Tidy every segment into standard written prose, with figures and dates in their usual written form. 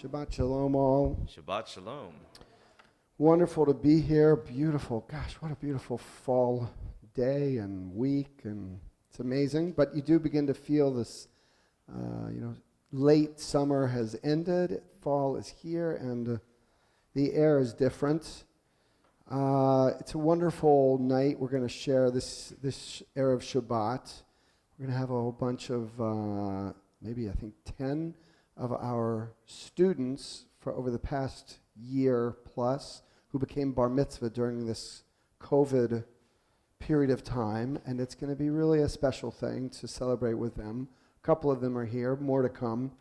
Shabbat Shalom all. Shabbat Shalom. Wonderful to be here. Beautiful. Gosh, what a beautiful fall day and week. And it's amazing. But you do begin to feel this, late summer has ended. Fall is here and the air is different. It's a wonderful night. We're going to share this Erev Shabbat. We're going to have a whole bunch of, maybe I think 10 of our students for over the past year plus who became bar mitzvah during this COVID period of time, and it's going to be really a special thing to celebrate with them. A couple of them are here, more to come.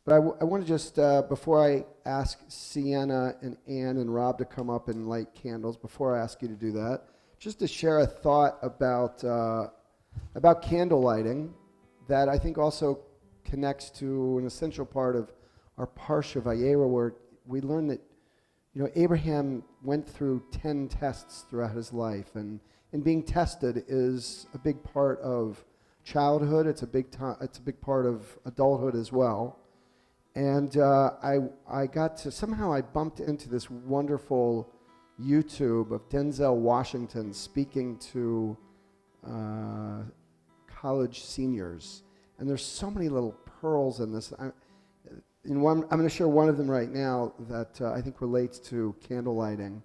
But I want to just, before I ask Sienna and Ann and Rob to come up and light candles, before I ask you to do that, just to share a thought about candle lighting that I think also connects to an essential part of our Parsha Vayera, where we learn that, Abraham went through 10 tests throughout his life, and being tested is a big part of childhood. It's a big part of adulthood as well. And I bumped into this wonderful YouTube of Denzel Washington speaking to college seniors. And there's so many little pearls in this. I'm going to share one of them right now that I think relates to candle lighting.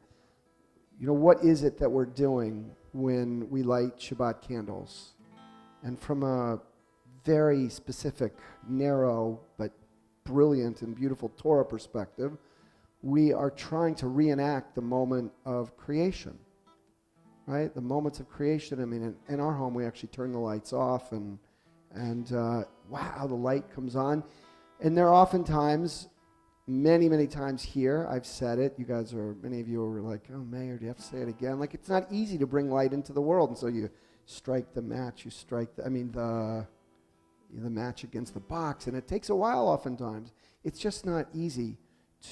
What is it that we're doing when we light Shabbat candles? And from a very specific, narrow, but brilliant and beautiful Torah perspective, we are trying to reenact the moment of creation, right? The moments of creation. I mean, in our home, we actually turn the lights off and wow, the light comes on. And there are oftentimes, many, many times here, I've said it, many of you are like, oh, Mayor, do you have to say it again? Like, it's not easy to bring light into the world. And so you strike the match, the match against the box, and it takes a while oftentimes. It's just not easy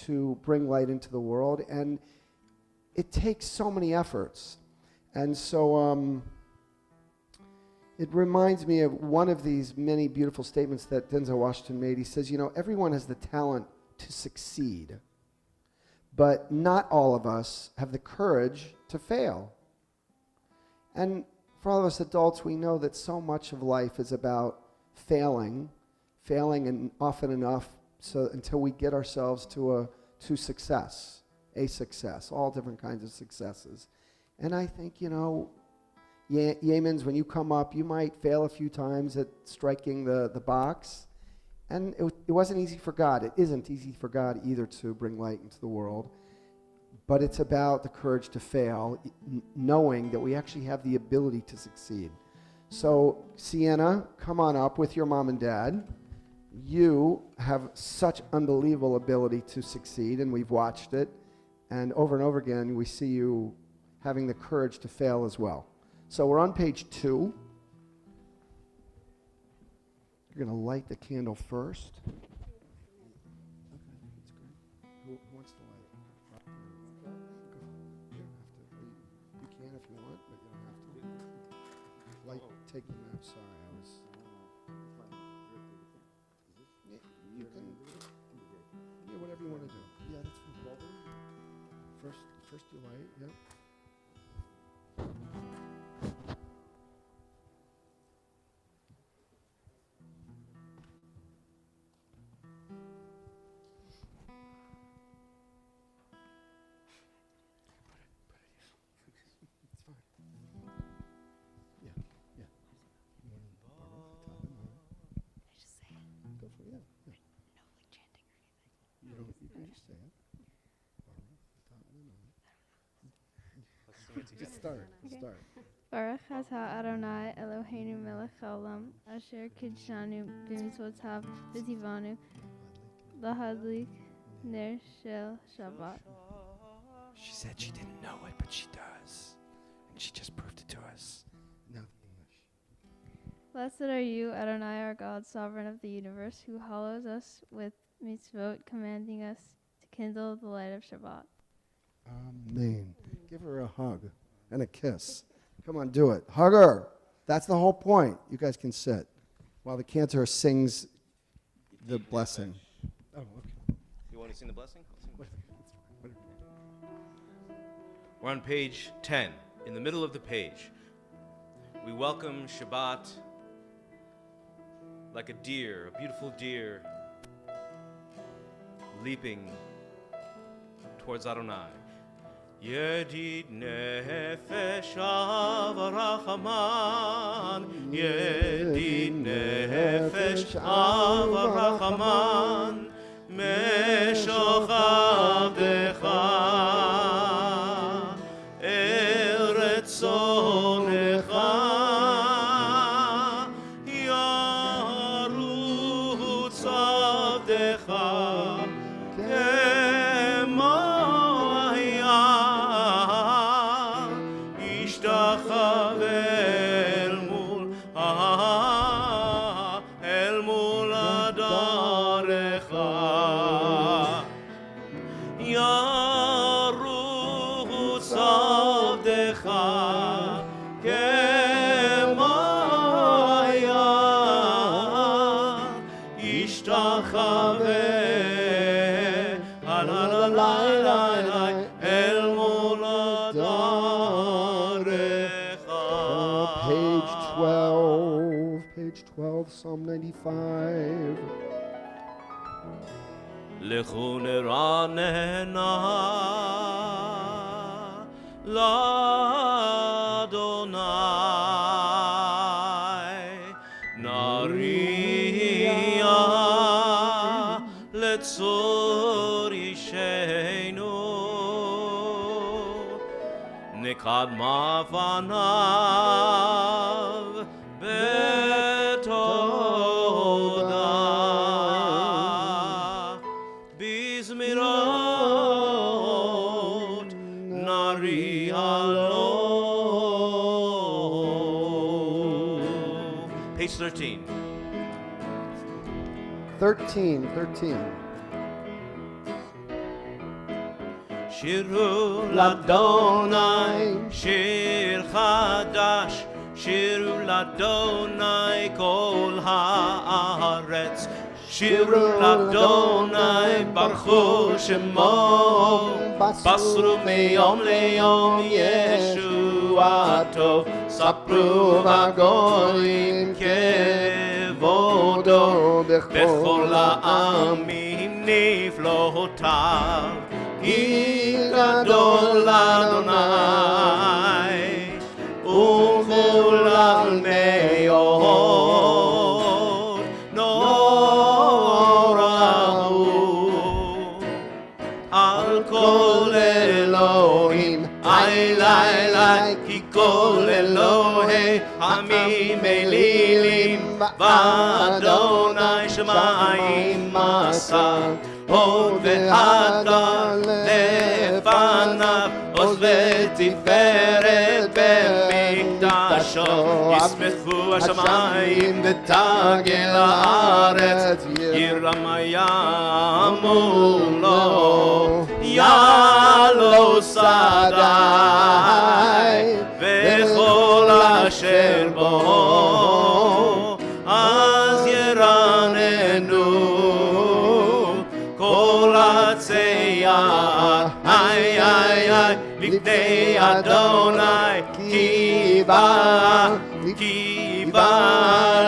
to bring light into the world, and it takes so many efforts. And so it reminds me of one of these many beautiful statements that Denzel Washington made. He says, everyone has the talent to succeed, but not all of us have the courage to fail. And for all of us adults, we know that so much of life is about failing and often enough so until we get ourselves to success, all different kinds of successes. And I think, Yemens, when you come up, you might fail a few times at striking the box. And it wasn't easy for God. It isn't easy for God either to bring light into the world. But it's about the courage to fail, knowing that we actually have the ability to succeed. So, Sienna, come on up with your mom and dad. You have such unbelievable ability to succeed, and we've watched it. And over again, we see you having the courage to fail as well. So we're on page 2. You're going to light the candle first. Okay, that's great. Who wants to light it? Go. You don't have to. You can if you want, but you don't have to. Light, take the match. Sorry, I was. Yeah, you can. Yeah, whatever you want to do. Yeah, that's fine. First you light. Yep. Just start. Baruch atah Adonai Eloheinu melech haolam asher kidshanu b'mitzvotav v'tivanu lahadlik ner shel Shabbat. She said she didn't know it, but she does. And she just proved it to us. Now the English. Blessed are you, Adonai, our God, sovereign of the universe, who hallows us with mitzvot, commanding us to kindle the light of Shabbat. Amen. Give her a hug and a kiss. Come on, do it. Hug her. That's the whole point. You guys can sit while the cantor sings the blessing. Oh, okay. You want to sing the blessing? We're on page 10, in the middle of the page. We welcome Shabbat like a deer, a beautiful deer, leaping towards Adonai. Yedid nefesh avarachaman, Yedid nefesh avarachaman, Meshoch avdecha, Eretz zonecha, Yarutz avdecha, Page 12, Psalm 95. Lechu neranena l'Adonai, Nariya letzor yishenu, Nikadma fanav betoda, bizmirot nariyalo. Page 13. 13. Shiru l'Adonai, shir chadash, shiru l'Adonai kol haaretz, shiru l'Adonai baruchu shemo, basru meyom leyom yeshuato, sapru v'goyim kevodo, bechol ha'amim niflotav. Gadol Adonai, U'me'olam me'od, norahu, al kol Elohim, ay, ki kol Elohei, hamim elilim, v'Adonai shemayim masah. Hod ve'adar lefanav, Oz ve'tiferet be'mikdasho, Yismechu hashamayim v'tagel haaretz, Yiramayam lo, Yalo sadai, V'chol asher bo, Az yeranenu, ay, Lifnei Adonai, ki ba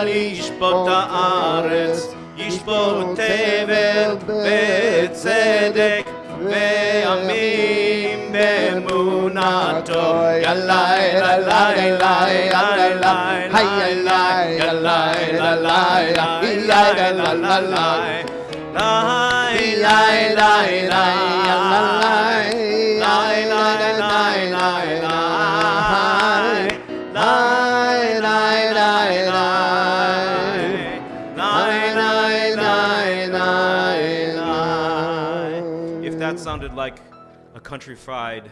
lishpot haaretz, yishpot tevel betzedek, ve'amim be'emunato, yalai, If that sounded like a country fried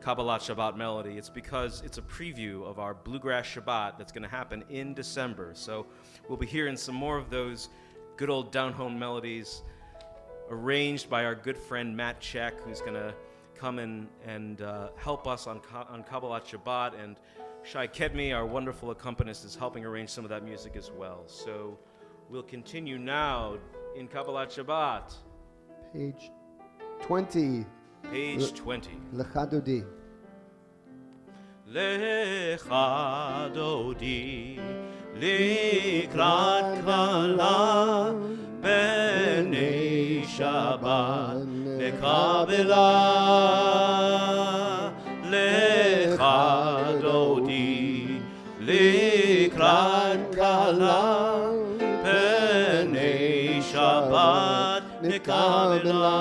Kabbalat Shabbat melody, it's because it's a preview of our Bluegrass Shabbat that's going to happen in December. So we'll be hearing some more of those good old down-home melodies arranged by our good friend Matt Check, who's going to come and help us on Kabbalat Shabbat, and Shai Kedmi, our wonderful accompanist, is helping arrange some of that music as well. So we'll continue now in Kabbalat Shabbat. Page 20. Page 20. Lecha Dodi. Lecha Dodi likrat kala b'nei Shabbat nekabela. Lecha Dodi likrat kala b'nei Shabbat nekabela.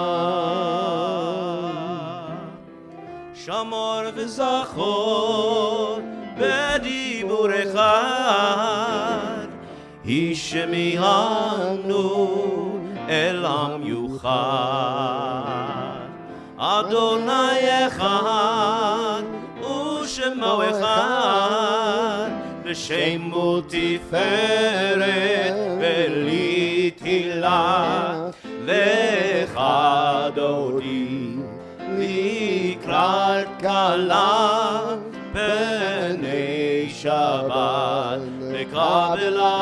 Shamor v'zachor b'dibur echad Hishemihanu el hamyuchad Adonai echad u'shemo echad L'shemu tiferet v'litila Lecha Dodi Likrat kala b'nei Shabbat nekabela.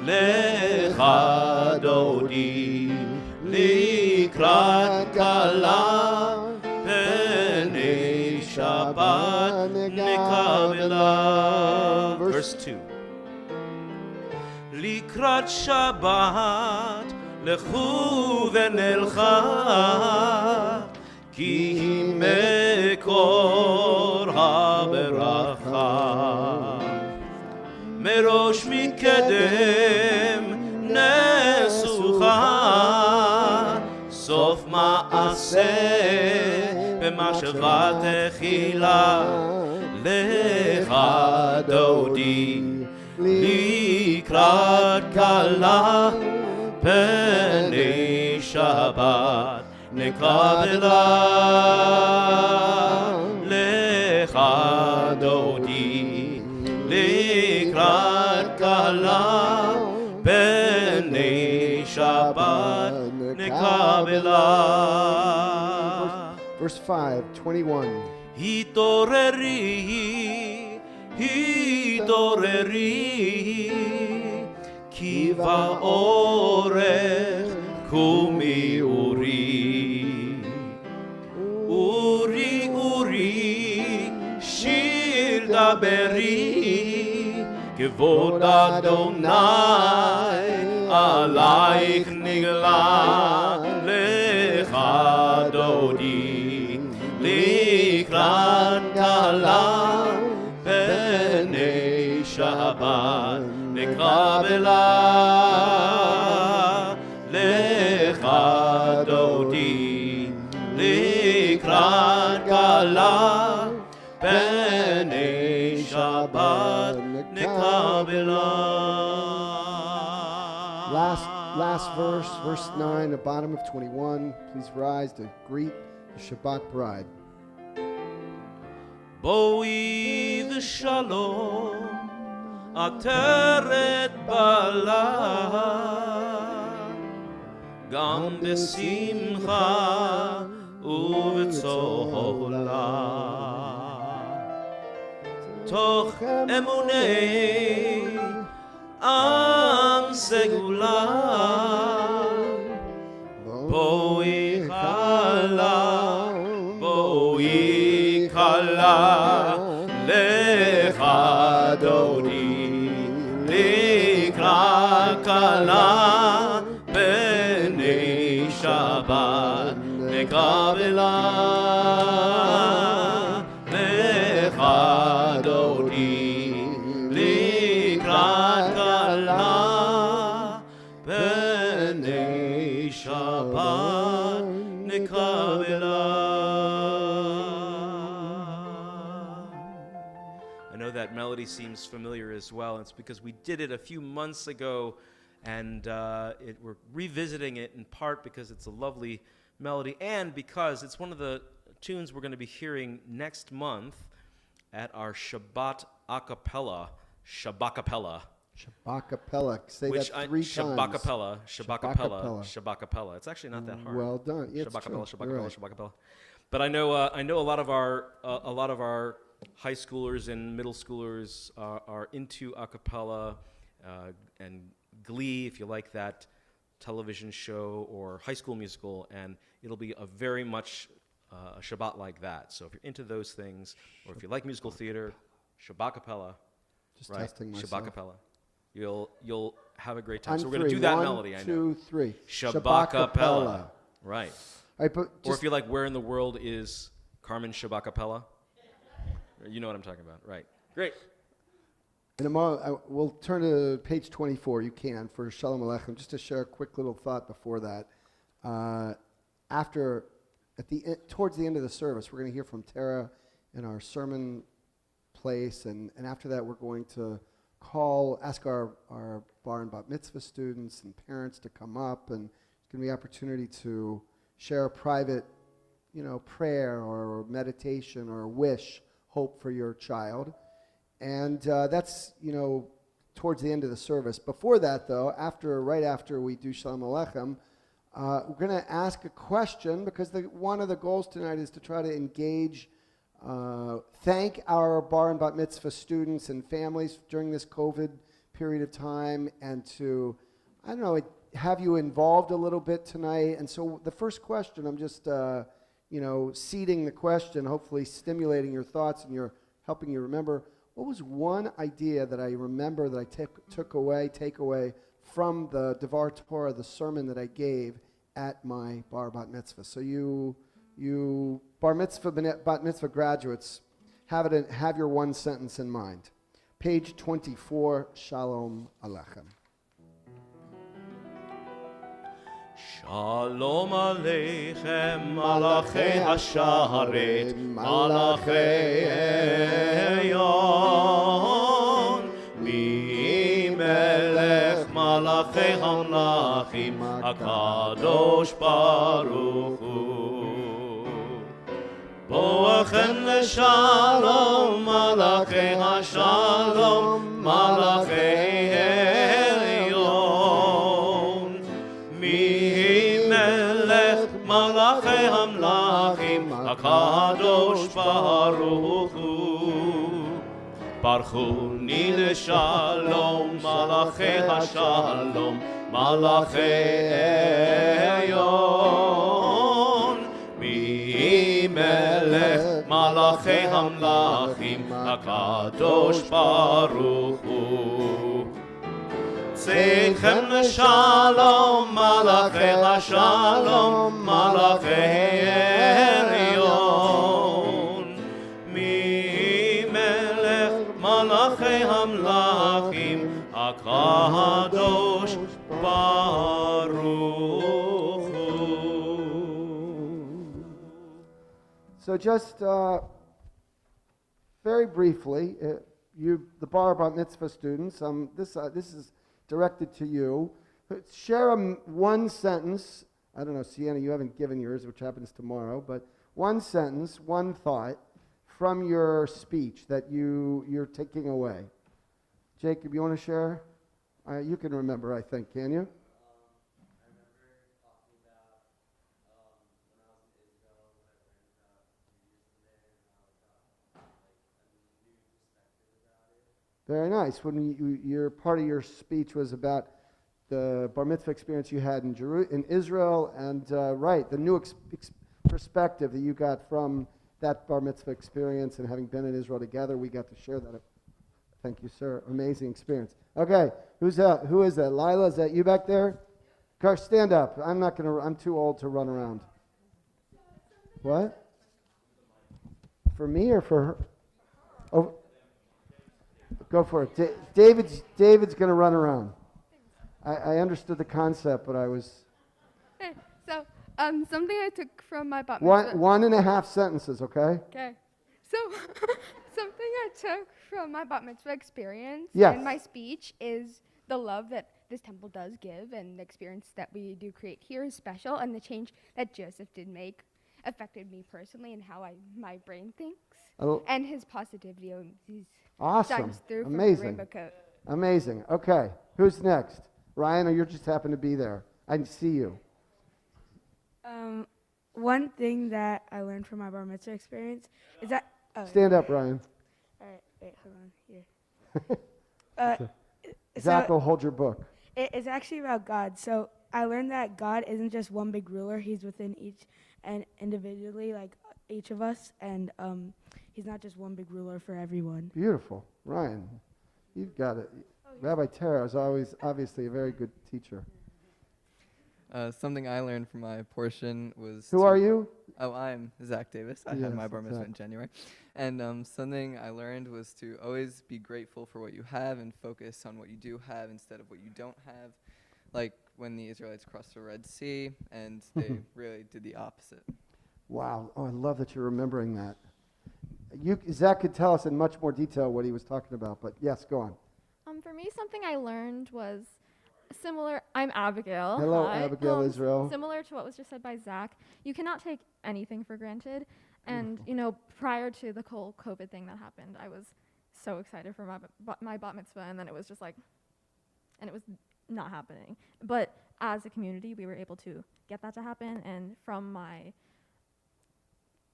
Lecha Dodi likrat kala b'nei Shabbat nekabela. Verse 2. Likrat Shabbat לכו ונלכה כי היא מקור הברכה מראש מקדם נסוכה סוף מעשה במחשבה תחילה לך דודי לקראת כלה בני שבת נקבלה לך דודי לקראת כלה בני שבת נקבלה. Verse 5, 21. התעוררי, התעוררי כי באורך קומי אורי אורי אורי שיר דברי כבוד אדוני עלייך נגלה לך דודי לקראת כלה בני שבת נקבלה לך דודי לקראת כלה בני שבת נקבלה. Last verse, verse 9, the bottom of 21. Please rise to greet the Shabbat bride. בואי ושלום עטרת בעלה גם בשמחה ובצהלה תוך אמוני עם סגולה בואי כלה בואי כלה לך דודי לקראת כלה בני שבת נקבלה לך דודי לקראת כלה בני שבת נקבלה. I know that melody seems familiar as well. It's because we did it a few months ago, and we're revisiting it in part because it's a lovely melody and because it's one of the tunes we're going to be hearing next month at our Shabbat acapella, Shabakapella. Shabakapella. Say that 3 times. Shabakapella, Shabakapella, Shabakapella. It's actually not that hard. Well done. Yeah, Shabakapella, true. Shabakapella, Right. Shabakapella. But I know a lot of our high schoolers and middle schoolers are into a cappella and glee, if you like that television show or High School Musical, and it'll be a very much a Shabbat like that. So if you're into those things, or if you like musical theater, Shabbat Capella, Just right? testing myself. Shabbat Capella. You'll have a great time. On So we're going to three. do that One, melody, I know. 2, 3. Shabbat Capella. Right. All right, but Or if you're like, where in the world is Carmen Shabbat Capella? You know what I'm talking about, right? Great. in a moment, we'll turn to page 24. You can for Shalom Aleichem. Just to share a quick little thought before that. Towards the end of the service, we're going to hear from Tara in our sermon place, and after that, we're going to ask our bar and bat mitzvah students and parents to come up, and it's going to be an opportunity to share a private, prayer or meditation or wish, hope for your child. And that's, towards the end of the service. Before that, though, right after we do Shalom Aleichem, we're going to ask a question, because one of the goals tonight is to try to engage, thank our bar and bat mitzvah students and families during this COVID period of time, and to, have you involved a little bit tonight. And so the first question, I'm just, seeding the question, hopefully stimulating your thoughts and helping you remember. What was one idea that I remember that I take away from the Devar Torah, the sermon that I gave at my bar bat mitzvah? So you bar mitzvah, bat mitzvah graduates, have your one sentence in mind. Page 24, Shalom Aleichem. Shalom Aleichem, Malachei Hasharet, Malachei Elyon, Mi Melech Malachei Hamlachim, HaKadosh Baruch Hu. Boachem LeShalom, Malachei HaShalom, Malachei Elyon, Mi Melech Malachei Hamlachim, HaKadosh Baruch Hu. Barchuni LeShalom, Malachei HaShalom, Malachei Elyon, Mi Melech Malachei Hamlachim, HaKadosh Baruch Hu. Tzedchem LeShalom, Malachei HaShalom, Malachei Elyon, Mi Melech Malachei Hamlachim, HaKadosh Baruch Hu. So just very briefly, the bar bat mitzvah students, this is directed to you. Share one sentence. I don't know, Sienna, you haven't given yours, which happens tomorrow, but one sentence, one thought from your speech that you're taking away. Jacob, you want to share? You can remember, I think, can you? I remember talking about when I was in Israel, when I learned about Judaism there, and how I got a new perspective about it. Very nice. When your part of your speech was about the bar mitzvah experience you had in Israel, and the new perspective that you got from that bar mitzvah experience, and having been in Israel together, we got to share that. Thank you, sir. Amazing experience. Okay, who's that? Who is that? Lila, is that you back there? Car, stand up. I'm too old to run around. What? For me or for her? Oh, go for it. David's going to run around. I understood the concept, but I was... Okay, so something I took from my bat mitzvah. 1.5 sentences, okay? Okay. So something I took from my bat mitzvah experience Yes. and my speech is the love that this temple does give, and the experience that we do create here is special, and the change that Joseph did make affected me personally and how my brain thinks. And his positivity Awesome. shines through from the Amazing. rainbow coat. Amazing. Okay. Who's next? Ryan, or you just happen to be there? I can see you. One thing that I learned from my bar mitzvah experience is that... Stand up, Ryan. All right, wait, hold on, here. Zach will hold your book. It's actually about God. So I learned that God isn't just one big ruler. He's within each and individually, like each of us, and he's not just one big ruler for everyone. Beautiful. Ryan, you've got it. Rabbi Tara is always obviously a very good teacher. Something I learned from my portion was... Who are you? Oh, I'm Zach Davis. I had my Yes, bar mitzvah Zach. in January. And something I learned was to always be grateful for what you have and focus on what you do have instead of what you don't have. Like when the Israelites crossed the Red Sea, and they really did the opposite. Wow. Oh, I love that you're remembering that. Zach could tell us in much more detail what he was talking about, but yes, go on. For me, something I learned was similar. I'm Abigail. Hello, Hi. Abigail Israel. Similar to what was just said by Zach, you cannot take anything for granted. And, you know, prior to the whole COVID thing that happened, I was so excited for my bat mitzvah, and then it was just like, and it was not happening. But as a community, we were able to get that to happen, and from my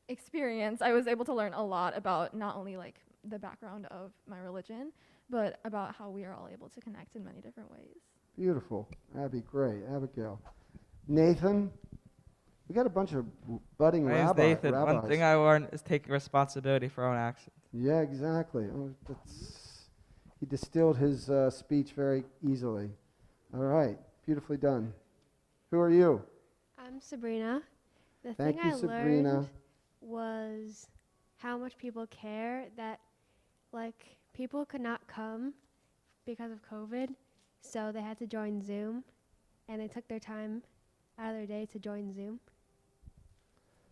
experience, I was able to learn a lot about not only like the background of my religion, but about how we are all able to connect in many different ways. Beautiful. Abby, great. Abigail. Nathan, we got a bunch of budding My name's Nathan. rabbis. One thing I learned is taking responsibility for our own actions. Yeah, exactly. He distilled his speech very easily. All right. Beautifully done. Who are you? I'm Sabrina. The Thank thing you, I Sabrina. learned was how much people care that, like, people could not come because of COVID, so they had to join Zoom, and they took their time out of their day to join Zoom.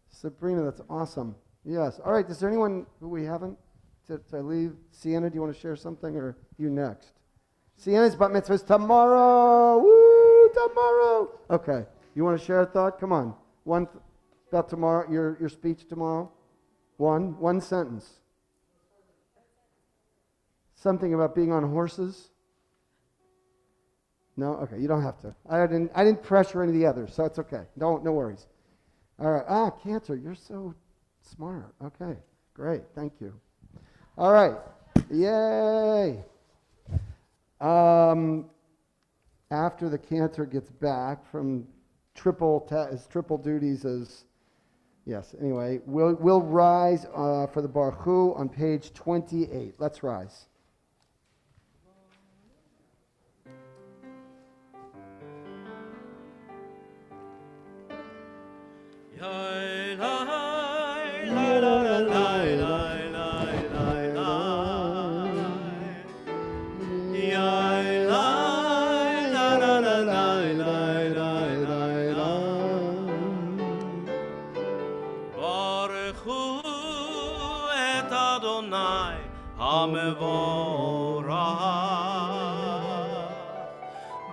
Sabrina, that's awesome. Yes. All right. Is there anyone who we haven't? Did I leave? Sienna, do you want to share something, or you next? Sienna's bat mitzvah is tomorrow. Woo, tomorrow. Okay. You want to share a thought? Come on. About tomorrow, your speech tomorrow. One sentence. Something about being on horses. No? Okay, you don't have to. I didn't pressure any of the others, so it's okay. No worries. All right. Cantor, you're so smart. Okay, great. Thank you. All right. Yay. After the cantor gets back from his triple duties as, yes, anyway, we'll rise for the Baruch Hu on page 28. Let's rise.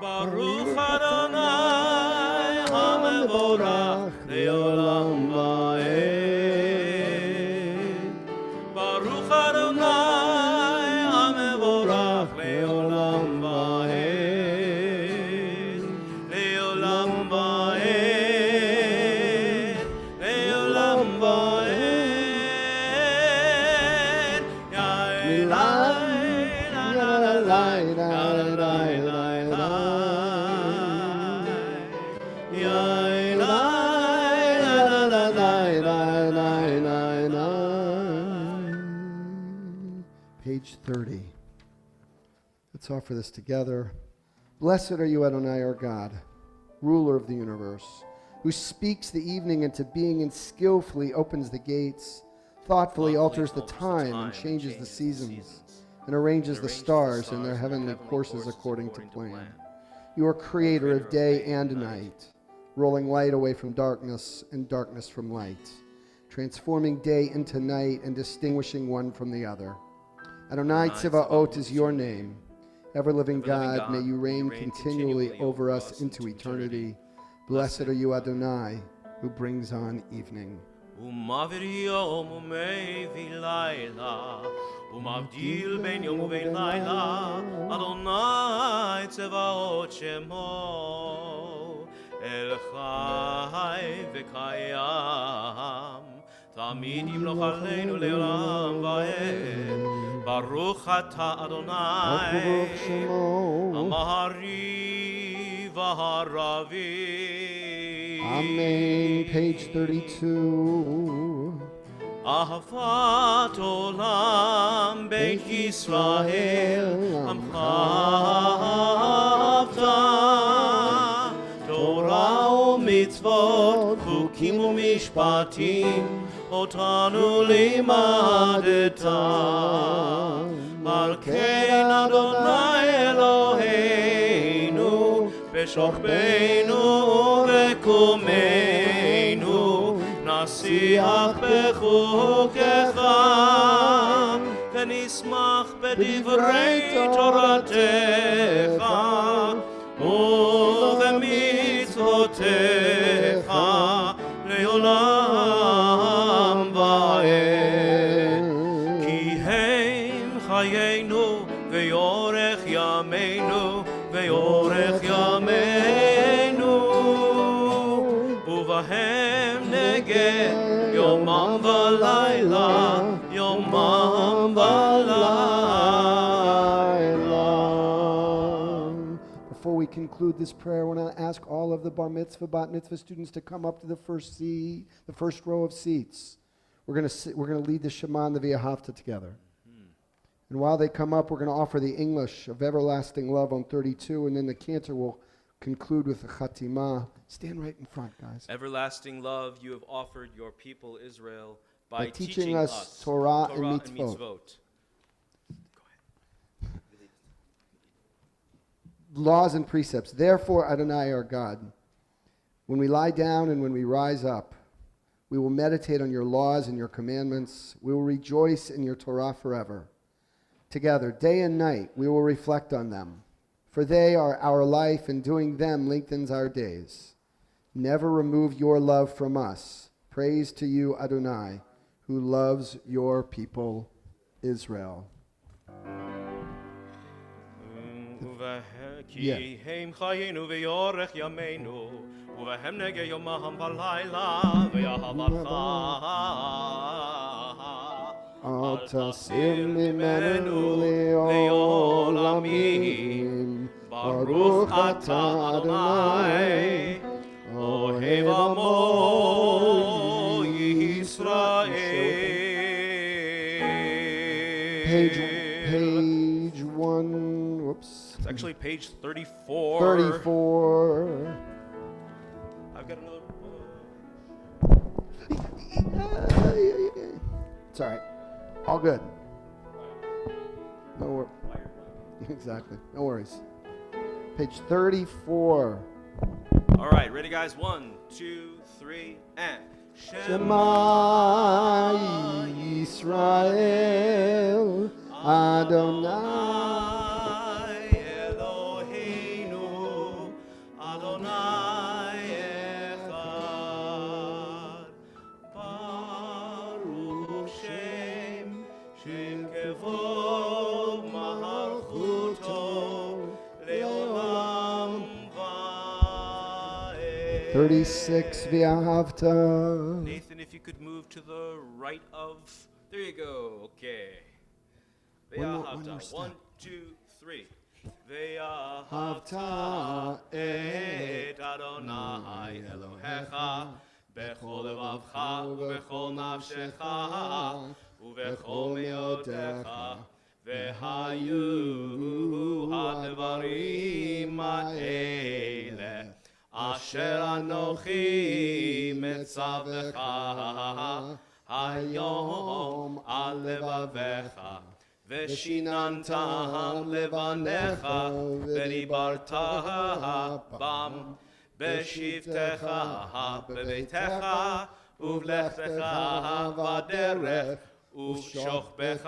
Baruch Adonai HaMevorach Le'olam Va'ed. Baruch Adonai HaMevorach Le'olam Va'ed. Le'olam Va'ed. Le'olam Va'ed. Page 30. Let's offer this together. Blessed are you, Adonai, our God, ruler of the universe, who speaks the evening into being and skillfully opens the gates, thoughtfully alters the time and changes the seasons, and arranges the stars in their heavenly courses according to plan. You are creator of day and night, rolling light away from darkness and darkness from light, transforming day into night and distinguishing one from the other. Adonai Tzivaot is your name. Ever-living God, may you reign continually over us into eternity. Blessed are you, Adonai, who brings on evening. ומעביר יום ומביא לילה, ומבדיל בין יום ובין לילה, אדוני צבאות שמו, אל חי וקיים, תמיד ימלוך עלינו לעולם ועד. ברוך אתה אדוני, המעריב הערבים. Amen. Page 32. אהבת עולם בית ישראל, עמך אהבת. תורה ומצוות, חוקים ומשפטים, אותנו לימדת. על כן אדוני אלוהינו, בשוכבנו ובקומנו, נשיח בחוקיך, ונשמח בדברי תורתך, ובמצוותיך לעולם ועד. כי הם חיינו ויורך ימינו, ויורך ימינו, ובהם נגד יומם ולילה, יומם ולילה. Before we conclude this prayer, I want to ask all of the bar mitzvah, bat mitzvah students to come up to the first row of seats. We're going to lead the Shema and the V'ahavta together. And while they come up, we're going to offer the English of everlasting love on 32, and then the cantor will conclude with the Chatimah. Stand right in front, guys. Everlasting love you have offered your people Israel by teaching us Torah and mitzvot. Go ahead. Laws and precepts. Therefore, Adonai our God, when we lie down and when we rise up, we will meditate on your laws and your commandments. We will rejoice in your Torah forever. Together, day and night, we will reflect on them. For they are our life, and doing them lengthens our days. Never remove your love from us. Praise to you, Adonai, who loves your people, Israel. כי הם חיינו ויורך ימינו, ובהם נגע יומם ולילה, ואהבתך אל תסיר ממנו לעולמים. ברוך אתה אדוני, אוהב עמו ישראל. Page 1, whoops. It's actually page 34. 34. I've got another. It's all right. All good. No worries. Exactly. No worries. Page 34. All right, ready, guys? 1, 2, 3, and Shema Yisrael Adonai Eloheinu Adonai Echad Baruch Shem Kevod Malchuto Leolam Vaed. 36 V'ahavta. Nathan, if you could move to the right of. There you go. Okay. One more step. 1, 2, 3. Ve'ahavta et Adonai Elohecha bechol levavcha ubechol nafshecha ubechol meotecha ve'hayu hadvarim ha'ele asher anochi metzavecha hayom al levavecha ושיננתם לבניך ודיברת בם בשבתך בביתך ובלכתך בדרך ובשוכבך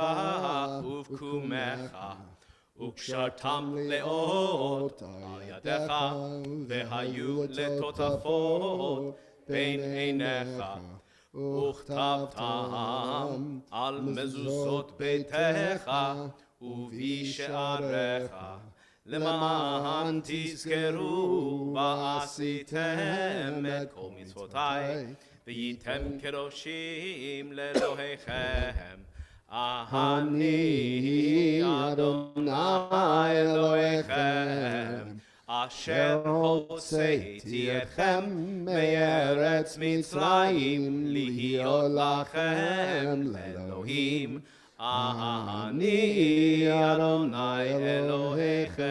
ובקומך וקשרתם לאות על ידיך והיו לטוטפות בין עיניך וכתבתם על מזוזות ביתך ובשעריך למען תזכרו ועשיתם את כל מצוותיי והייתם קדושים לאלוהיכם. אני אדוני אלוהיכם אשר הוצאתי אתכם מארץ מצרים להיות לכם לאלוהים. אני אדוני אלוהיכם.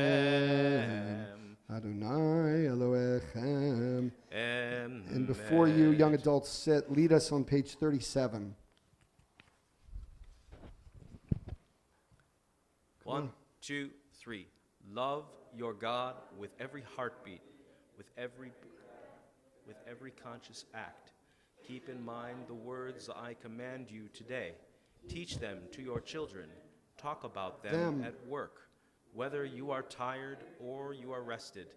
Adonai Elohechem. And before you young adults sit, lead us on page 37. 1, 2, 3. Love your God with every heartbeat, with every conscious act. Keep in mind the words I command you today. Teach them to your children. Talk about them at work, whether you are tired or you are rested.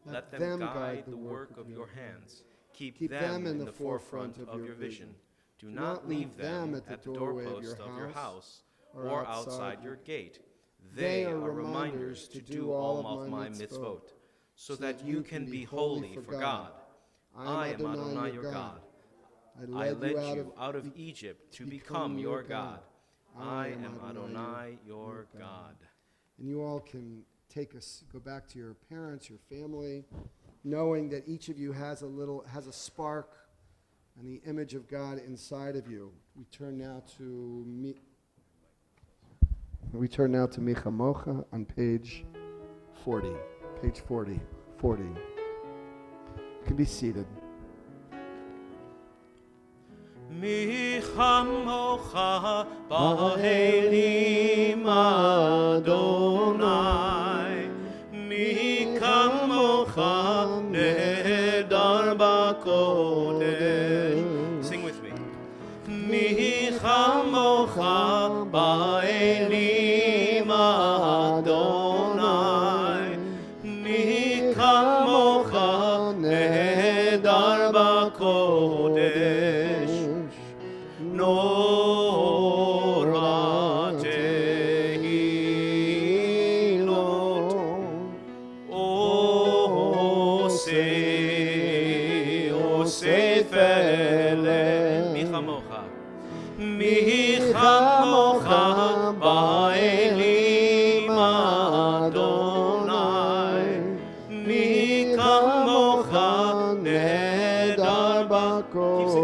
Let them guide the work of your hands. Keep them in the forefront of your vision. Do not leave them at the doorpost of your house or outside your gate. They are reminders to do all of my mitzvot, so that you can be holy for God. I am Adonai your God. I led you out of Egypt to become your God. I am Adonai your God. And you all can go back to your parents, your family, knowing that each of you has a spark and the image of God inside of you. We turn now to Micha Mocha on page 40. Page 40. 40. You can be seated. Micha Mocha Ba'elim Adonai. Micha Mocha Nehedar B'Kodesh. Sing with me. Micha Mocha Ba'elim Adonai. Micha Mocha Nehedar B'Kodesh. Nora Tehilot Ose Felem. Micha Mocha Ba'elim Adonai. Micha Mocha Nehedar B'Kodesh.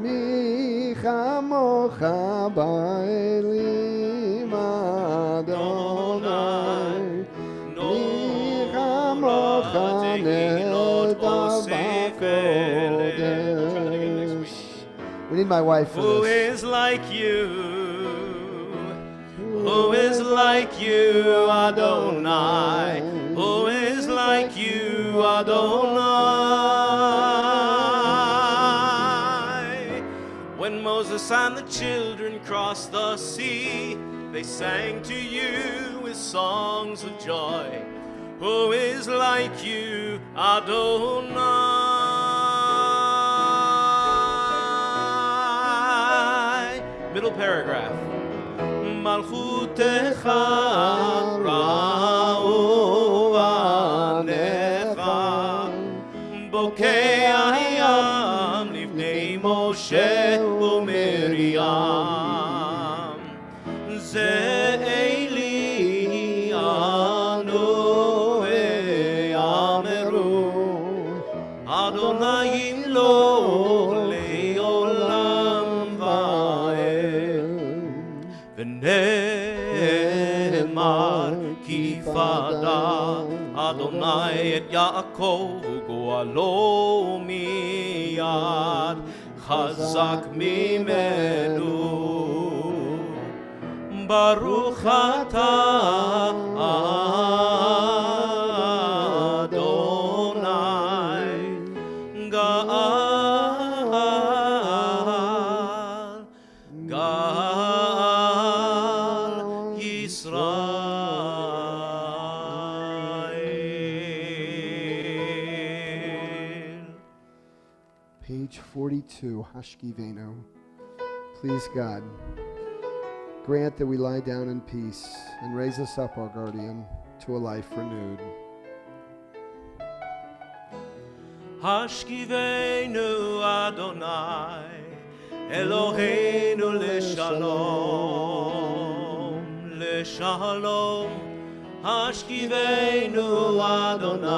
Micha Mocha Ba'elim Adonai. Micha Mocha Nehedar B'Kodesh. We need my wife for Who this. is like you? Who is like you, Adonai? Who is like you, Adonai? When Moses and the children crossed the sea, they sang to you with songs of joy. Who is like you, Adonai? Middle paragraph. Malchutecha ra'u anecha, bokei hayam livnei Moshe u'Miriam. Ze Eli anu ve'yameru, Adonai yimlo le'olam va'ed. V'ne'emar ki fada Adonai et Yaakov go'alo miyad chazak mimenu. Baruch atah Adonai Gal Yisrael. Page 42, Hashkivenu. Please, God, grant that we lie down in peace and raise us up, our guardian, to a life renewed. Hashkivenu Adonai Eloheinu leshalom, leshalom, השכיבנו אדוני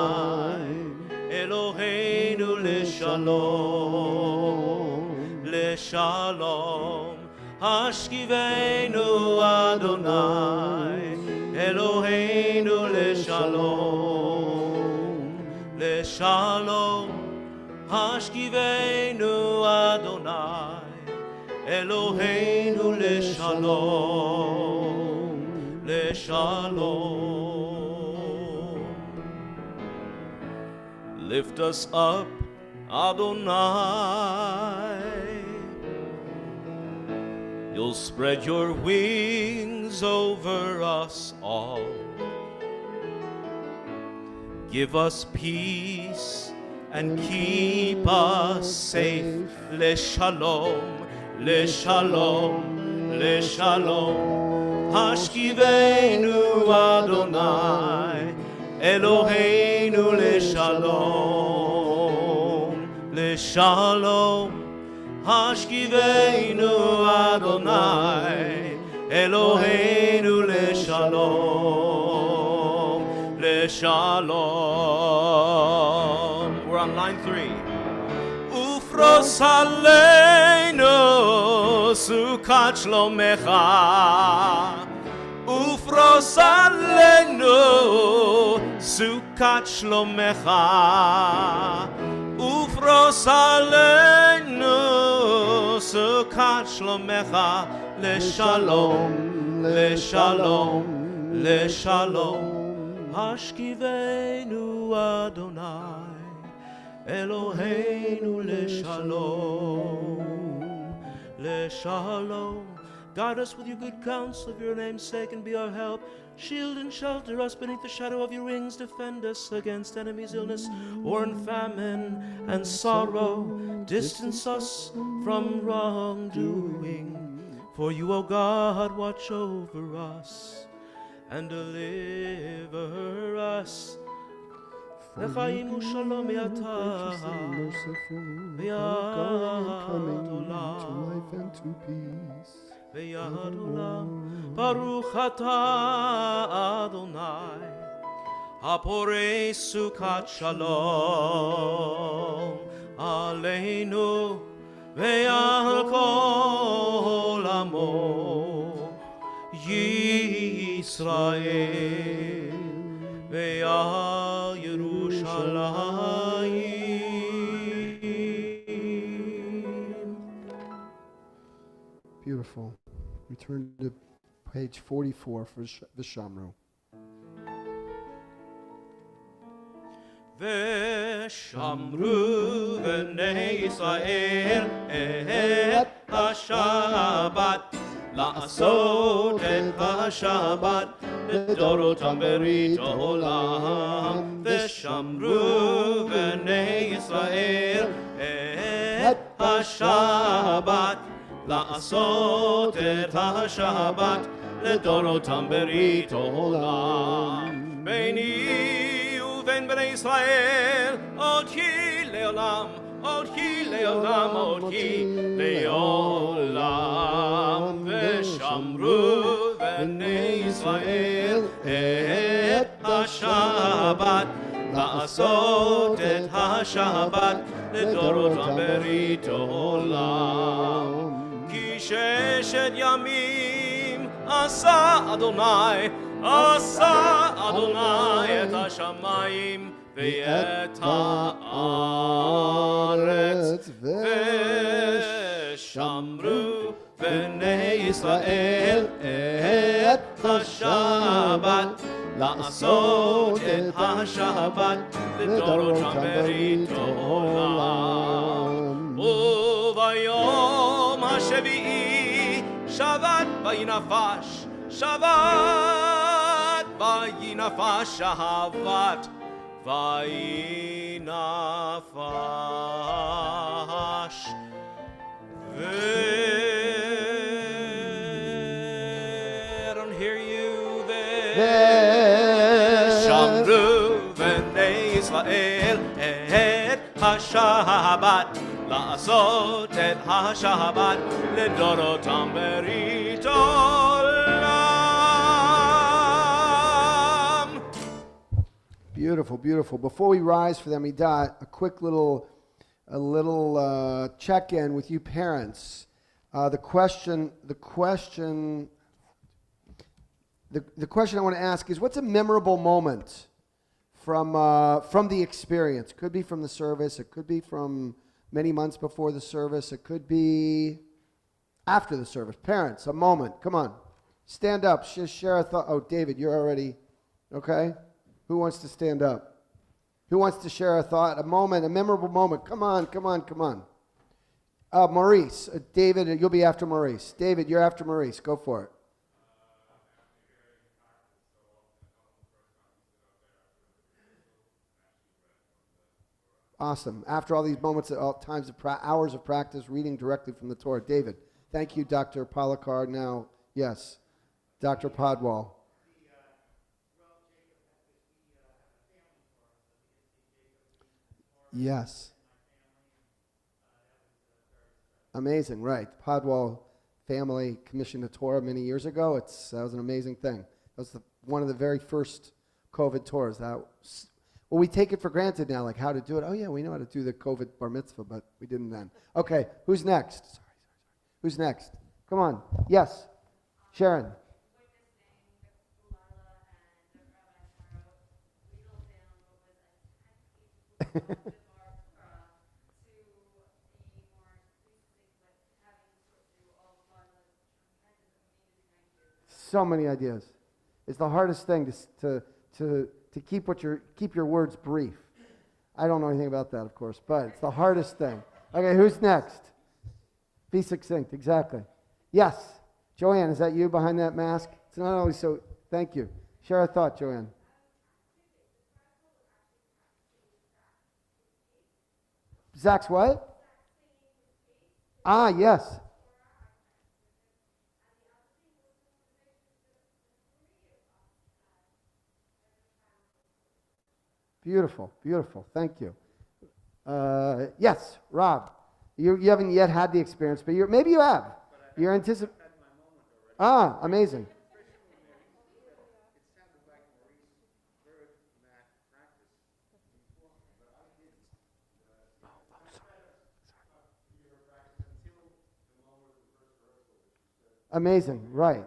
אלוהינו לשלום, לשלום. השכיבנו אדוני אלוהינו לשלום, לשלום. השכיבנו אדוני אלוהינו לשלום, לשלום. Lift us up, Adonai. You'll spread your wings over us all. Give us peace and keep us safe. Leshalom, leshalom, leshalom. Hashkivenu Adonai Eloheinu leshalom, leshalom. Hashkivenu Adonai Eloheinu leshalom, leshalom. We're on line 3. Ufros aleinu sukat shlomecha, ufros aleinu sukat shlomecha, ufros aleinu sukat shlomecha, leshalom, leshalom, leshalom. Hashkivenu Adonai Eloheinu leshalom, leshalom. Guide us with your good counsel of your name's sake and be our help. Shield and shelter us beneath the shadow of your wings. Defend us against enemies' illness, war and famine and sorrow. Distance us from wrongdoing. For you, O God, watch over us and deliver us. L'chaim u'shalom me'atah ve'yad olam ve'yad olam. Baruch atah Adonai haporei sukat shalom aleinu ve'al kol amo Yisrael ve'al Yerushalayim. Beautiful. We turn to page 44 for Vishamru. Veshamru v'nei Yisrael et ha-Shabbat לעשות את השבת לדורותם ברית העולם ושמרו בני ישראל את השבת לעשות את השבת לדורותם ברית העולם ביני ובין בני ישראל עוד כי לעולם עוד כי לעולם, עוד כי לעולם ושמרו בני ישראל את השבת לעשות את השבת לדורותם ברית עולם כי 6 ימים עשה אדוני את השמיים ואת הארץ ושמרו בני ישראל את השבת לעשות את השבת לדורותם ברית עולם וביום השביעי שבת וינפש שבת וינפש אהבת וינפש I don't hear you ושמרו בני ישראל את השבת לעשות את השבת לדורותם ברית עולם Beautiful, beautiful. Before we rise for the Amidah, a quick little check-in with you parents. The question I want to ask is, what's a memorable moment from the experience? Could be from the service. It could be from many months before the service. It could be after the service. Parents, a moment. Come on. Stand up. Share a thought. Oh, David, you're already, okay? Who wants to stand up? Who wants to share a thought, a moment, a memorable moment? Come on, come on, come on. Maurice, David, you'll be after Maurice. David, you're after Maurice. Go for it. Awesome. After all these moments, all times of hours of practice, reading directly from the Torah. David, thank you, Dr. Polakar. Now, yes, Dr. Podwall. Yes. Amazing, right. The Podwall family commissioned a Torah many years ago. That was an amazing thing. That was one of the very first COVID tours. Well, we take it for granted now, like how to do it. Oh, yeah, we know how to do the COVID bar mitzvah, but we didn't then. Okay, who's next? Sorry. Who's next? Come on. Yes, Sharon. So many ideas. It's the hardest thing to keep your words brief. I don't know anything about that, of course, but it's the hardest thing. Okay, who's next? Be succinct, exactly. Yes, Joanne, is that you behind that mask? It's not always so. Thank you. Share a thought, Joanne. Zach's what? Ah, yes. Beautiful, beautiful. Thank you. Yes, Rob. You haven't yet had the experience, but maybe you have. You're anticipating. Ah, amazing. Amazing, right.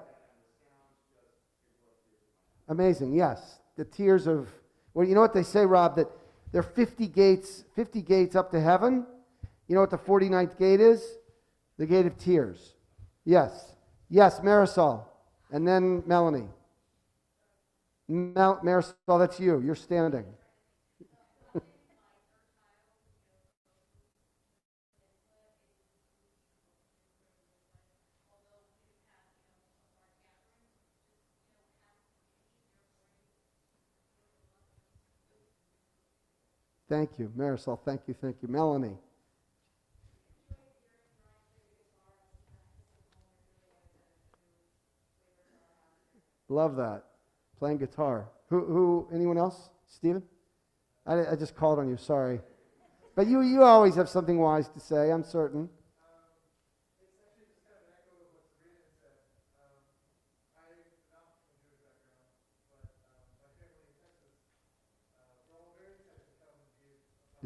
Amazing, yes. The tears of, well, you know what they say, Rob, that there are 50 gates up to heaven. You know what the 49th gate is? The gate of tears. Yes. Yes, Marisol. And then Melanie. Marisol, that's you. You're standing. Thank you, Marisol. Thank you. Melanie. Love that. Playing guitar. Who? Anyone else? Stephen? I just called on you. Sorry, but you always have something wise to say. I'm certain.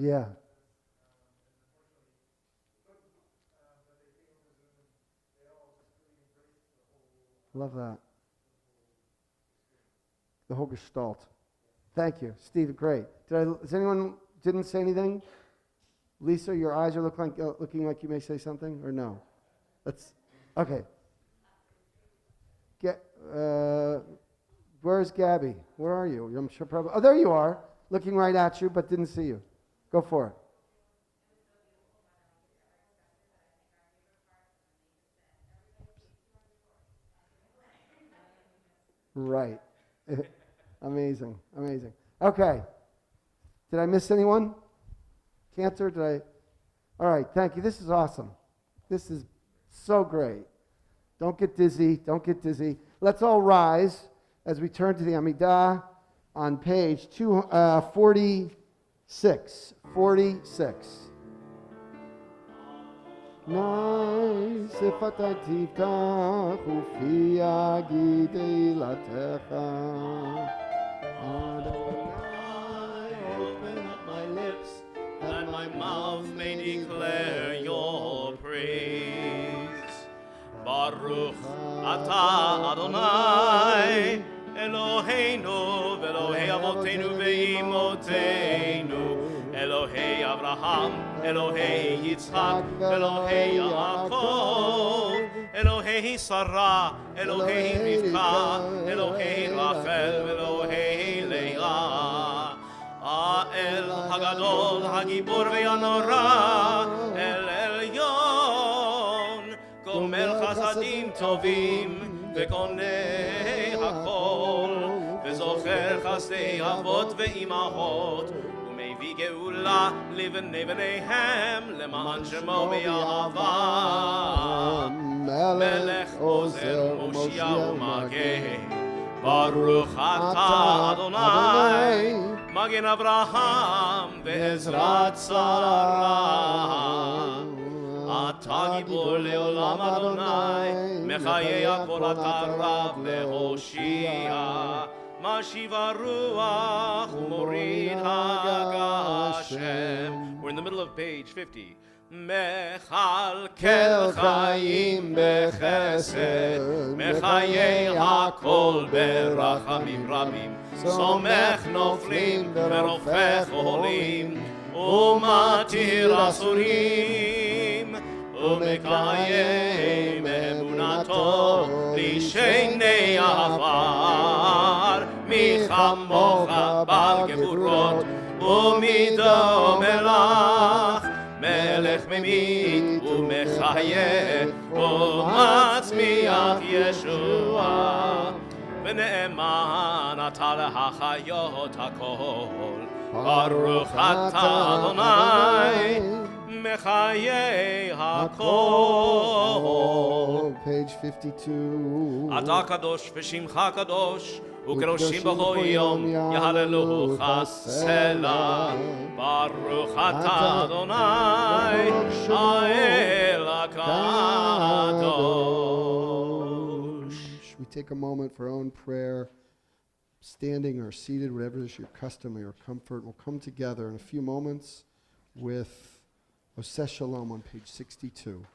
Yeah. Love that. The whole gestalt. Thank you, Steve. Great. Does anyone didn't say anything? Lisa, your eyes are looking like you may say something, or no? Okay. Where's Gabby? Where are you? I'm sure probably. Oh, there you are, looking right at you, but didn't see you. Go for it. Right. Amazing. Okay. Did I miss anyone? Cantor, did I? All right, thank you. This is awesome. This is so great. Don't get dizzy. Let's all rise as we turn to the Amidah on page 46. 46. Nai sefata tifta chufia gidei latecha Adonai Eloheinu ואלוהי אבותינו ואימותינו, אלוהי אברהם, אלוהי יצחק, אלוהי יעקב, אלוהי שרה, אלוהי רבקה, אלוהי רחל ואלוהי לאה. האל הגדול, הגיבור והנורא, אל עליון, גומל חסדים טובים וקונה הכל, וזוכר חסדי אבות ואימהות, ומביא גאולה לבני בניהם, למען שמו באהבה. מלך עוזר מושיע ומגן, ברוך אתה אדוני, מגן אברהם ועזרת שרה. אתה גיבור לעולם אדוני, מחיה כל אתה רב להושיע, משיב הרוח ומוריד הגשם. We're in the middle of page 50. מכלכל חיים בחסד, מחיה הכל ברחמים רבים, סומך נופלים ורופא חולים, ומתיר אסורים, ומקיים אמונתו לשני עפר. מי כמוך בעל גבורות ומדומה לך, מלך ממית ומחיה ומצמיח ישועה. ונאמן אתה להחיות הכל, ברוך אתה אדוני מחיי הכל. Page 52. אתה קדוש ושמך קדוש, וקדושים בכל יום יהללוך סלה. ברוך אתה אדוני האל הקדוש. We take a moment for our own prayer, standing or seated, whatever is your custom or your comfort. We'll come together in a few moments with Oseh Shalom on page 62.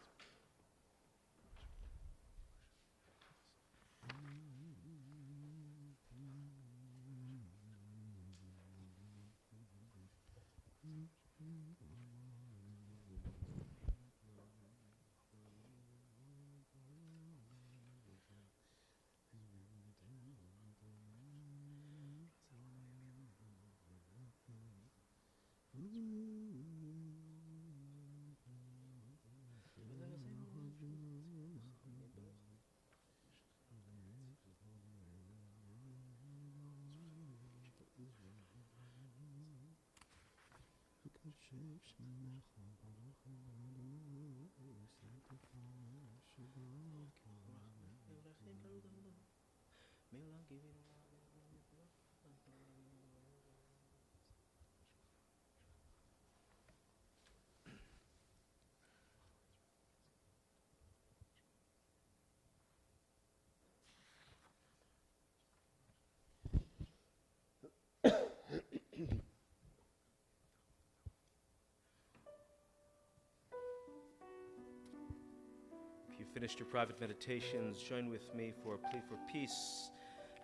If you finished your private meditations, join with me for a plea for peace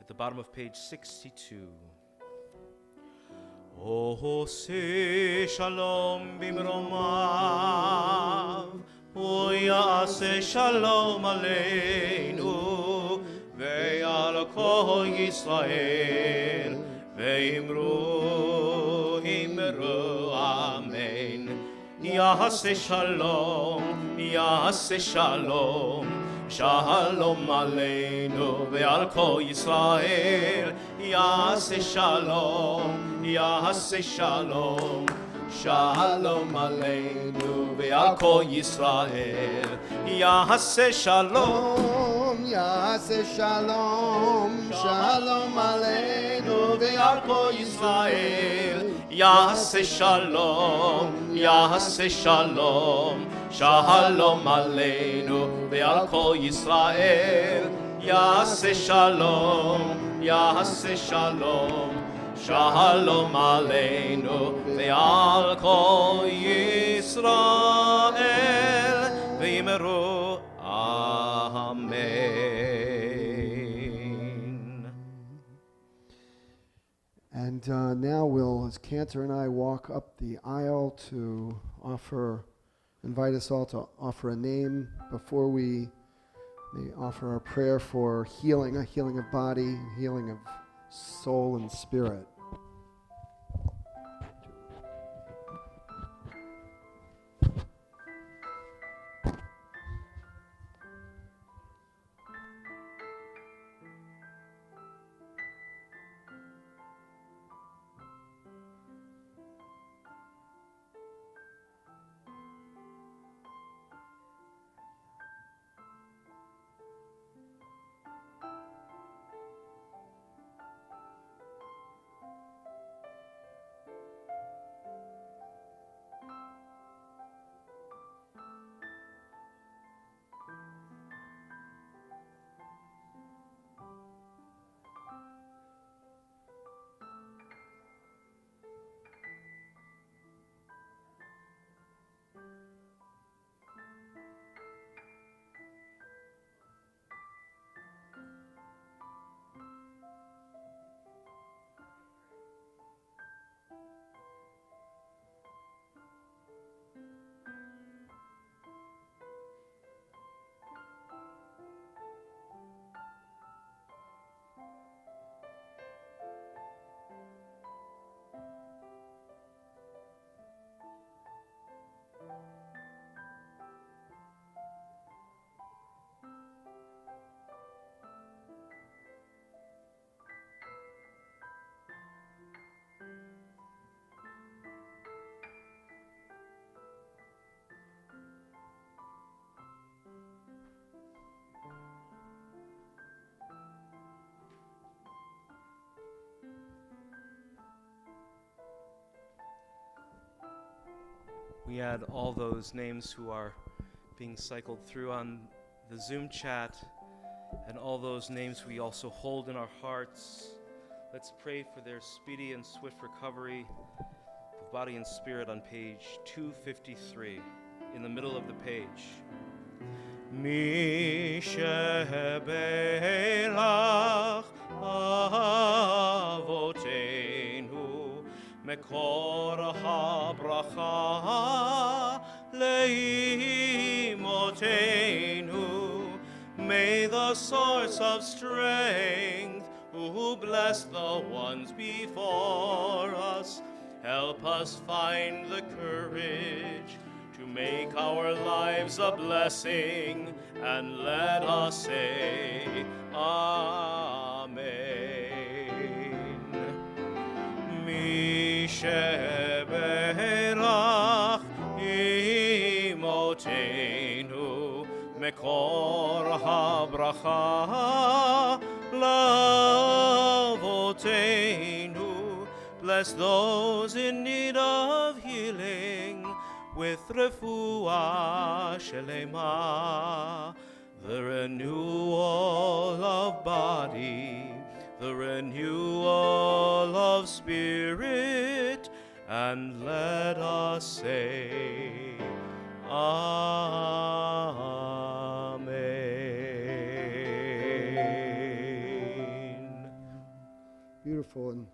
at the bottom of page 62. Oseh shalom bimromav, uyaseh shalom aleinu, ve'al kol Yisrael, ve'imru amen. Yaseh shalom, Yaseh shalom, shalom aleinu ve'al kol Yisrael. Yaseh shalom, Yaseh shalom, shalom aleinu ve'al kol Yisrael. Yaseh shalom, Yaseh shalom, shalom aleinu ve'al kol Yisrael. Yaseh shalom, Yaseh shalom, shalom aleinu ve'al kol Yisrael. Yaseh shalom, Yaseh shalom, shalom aleinu ve'al kol Yisrael. V'yimeru amen. And now we'll, as Cantor and I walk up the aisle to invite us all to offer a name before we may offer our prayer for healing, a healing of body, healing of soul and spirit. We add all those names who are being cycled through on the Zoom chat and all those names we also hold in our hearts. Let's pray for their speedy and swift recovery of body and spirit on page 253, in the middle of the page. Mi shebelach avotenu Mekor ha-bracha leimotenu. May the source of strength, who bless the ones before us, help us find the courage to make our lives a blessing, and let us say, Amen. Sheberach imotenu mekor ha-bracha lavotenu. Bless those in need of healing with refuah shelema, the renewal of body, the renewal of spirit, and let us say, Amen. Beautiful. And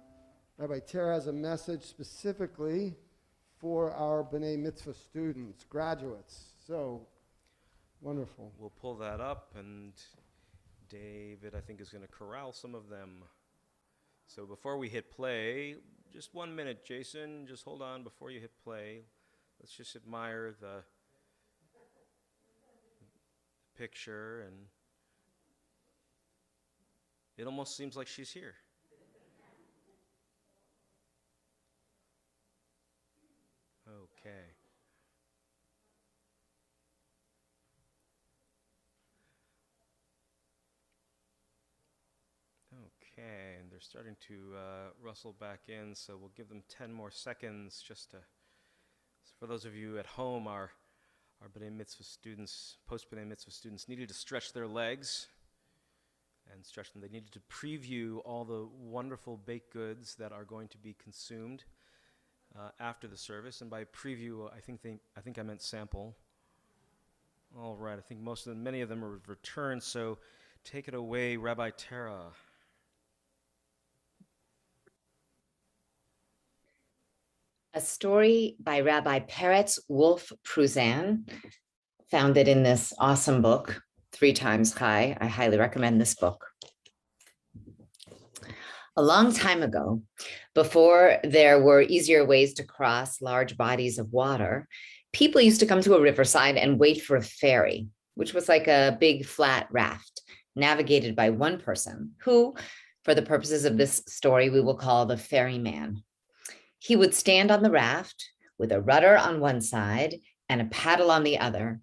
Rabbi Tara has a message specifically for our B'nai Mitzvah students, graduates. So wonderful. We'll pull that up, and David, I think, is going to corral some of them. So before we hit play, just 1 minute, Jason, just hold on before you hit play. Let's just admire the picture, and it almost seems like she's here. Okay. Okay, and they're starting to rustle back in, so we'll give them 10 more seconds just to, so for those of you at home, our B'nai Mitzvah students, post-B'nai Mitzvah students needed to stretch their legs and stretch them. They needed to preview all the wonderful baked goods that are going to be consumed after the service, and by preview, I think I meant sample. All right, I think many of them are returned, so take it away, Rabbi Tara. a story by Rabbi Peretz Wolf Pruzan, found it in this awesome book, 3 Times Chai. I highly recommend this book. A long time ago, before there were easier ways to cross large bodies of water, people used to come to a riverside and wait for a ferry, which was like a big flat raft navigated by one person who, for the purposes of this story, we will call the ferryman. He would stand on the raft with a rudder on one side and a paddle on the other.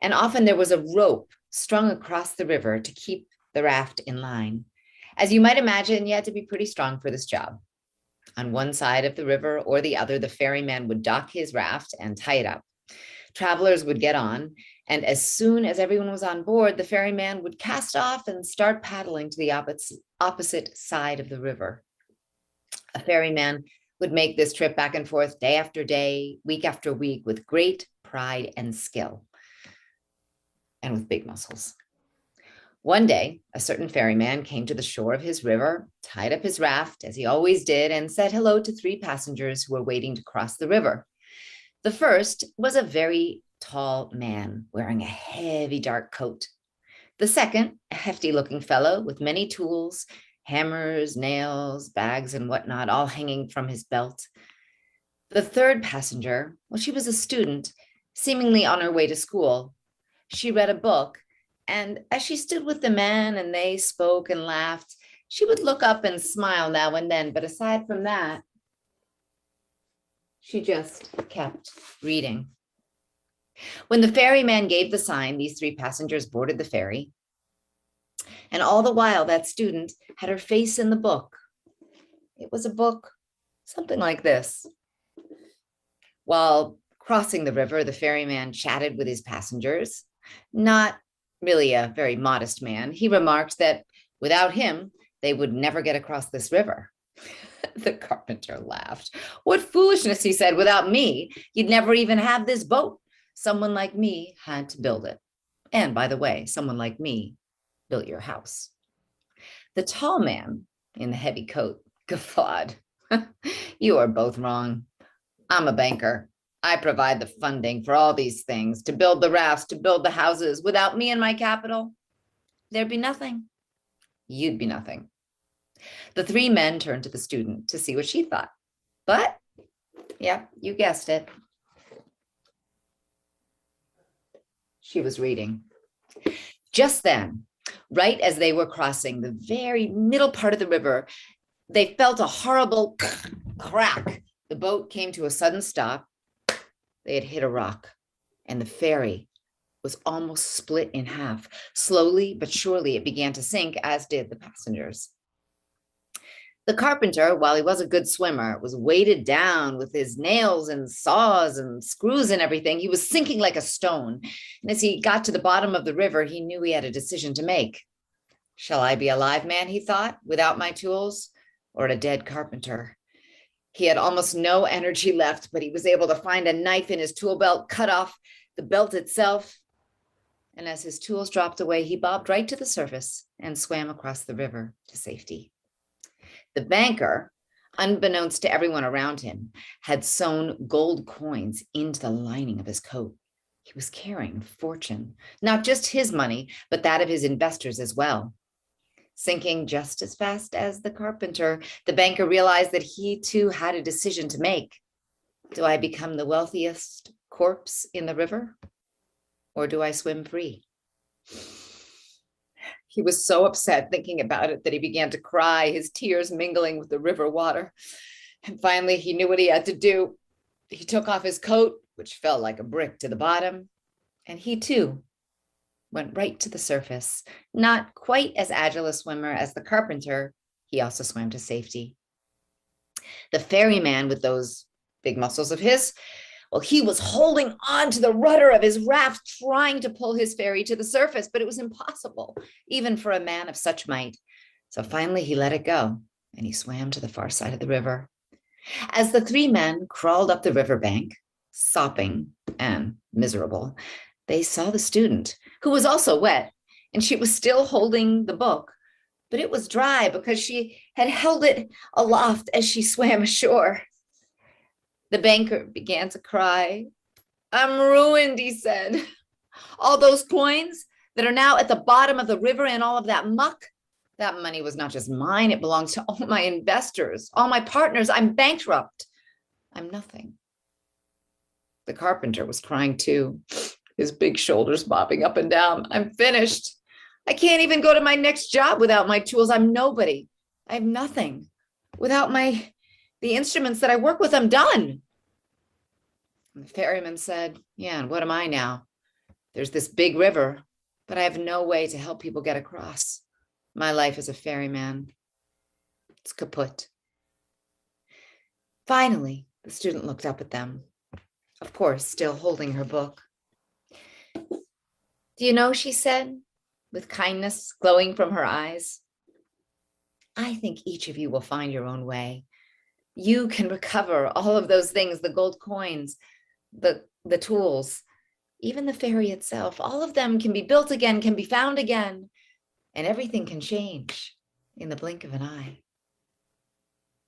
And often there was a rope strung across the river to keep the raft in line. As you might imagine, you had to be pretty strong for this job. On one side of the river or the other, the ferryman would dock his raft and tie it up. Travelers would get on, and as soon as everyone was on board, the ferryman would cast off and start paddling to the opposite side of the river. A ferryman would make this trip back and forth day after day, week after week, with great pride and skill, and with big muscles. One day, a certain ferryman came to the shore of his river, tied up his raft, as he always did, and said hello to 3 passengers who were waiting to cross the river. The first was a very tall man wearing a heavy dark coat. The second, a hefty-looking fellow with many tools, hammers, nails, bags, and whatnot, all hanging from his belt. The third passenger, well, she was a student, seemingly on her way to school. She read a book, and as she stood with the men and they spoke and laughed, she would look up and smile now and then, but aside from that, she just kept reading. When the ferryman gave the sign, these 3 passengers boarded the ferry. And all the while, that student had her face in the book. It was a book, something like this. While crossing the river, the ferryman chatted with his passengers. Not really a very modest man. He remarked that without him, they would never get across this river. The carpenter laughed. What foolishness, he said. Without me, you'd never even have this boat. Someone like me had to build it. And by the way, someone like me built your house. The tall man in the heavy coat guffawed. You are both wrong. I'm a banker. I provide the funding for all these things, to build the rafts, to build the houses. Without me and my capital, there'd be nothing. You'd be nothing. The 3 men turned to the student to see what she thought. But, yeah, you guessed it. She was reading. Just then, right as they were crossing the very middle part of the river, they felt a horrible crack. The boat came to a sudden stop. They had hit a rock, and the ferry was almost split in half. Slowly but surely, it began to sink, as did the passengers. The carpenter, while he was a good swimmer, was weighted down with his nails and saws and screws and everything. He was sinking like a stone. And as he got to the bottom of the river, he knew he had a decision to make. Shall I be a live man, he thought, without my tools, or a dead carpenter? He had almost no energy left, but he was able to find a knife in his tool belt, cut off the belt itself. And as his tools dropped away, he bobbed right to the surface and swam across the river to safety. The banker, unbeknownst to everyone around him, had sewn gold coins into the lining of his coat. He was carrying a fortune, not just his money, but that of his investors as well. Sinking just as fast as the carpenter, the banker realized that he too had a decision to make. Do I become the wealthiest corpse in the river, or do I swim free? He was so upset thinking about it that he began to cry, his tears mingling with the river water. And finally, he knew what he had to do. He took off his coat, which fell like a brick to the bottom, and he too went right to the surface. Not quite as agile a swimmer as the carpenter, he also swam to safety. The ferryman, with those big muscles of his, well, he was holding on to the rudder of his raft, trying to pull his ferry to the surface, but it was impossible, even for a man of such might. So finally he let it go, and he swam to the far side of the river. As the 3 men crawled up the riverbank, sopping and miserable, they saw the student, who was also wet, and she was still holding the book, but it was dry because she had held it aloft as she swam ashore. The banker began to cry. I'm ruined, he said. All those coins that are now at the bottom of the river and all of that muck, that money was not just mine, it belongs to all my investors, all my partners. I'm bankrupt. I'm nothing. The carpenter was crying too, his big shoulders bobbing up and down. I'm finished. I can't even go to my next job without my tools. I'm nobody. I have nothing. Without the instruments that I work with, I'm done. And the ferryman said, yeah, and what am I now? There's this big river, but I have no way to help people get across. My life as a ferryman, it's kaput. Finally, the student looked up at them, of course, still holding her book. Do you know, she said, with kindness glowing from her eyes, I think each of you will find your own way. You can recover all of those things, the gold coins, the tools, even the ferry itself. All of them can be built again, can be found again, and everything can change in the blink of an eye.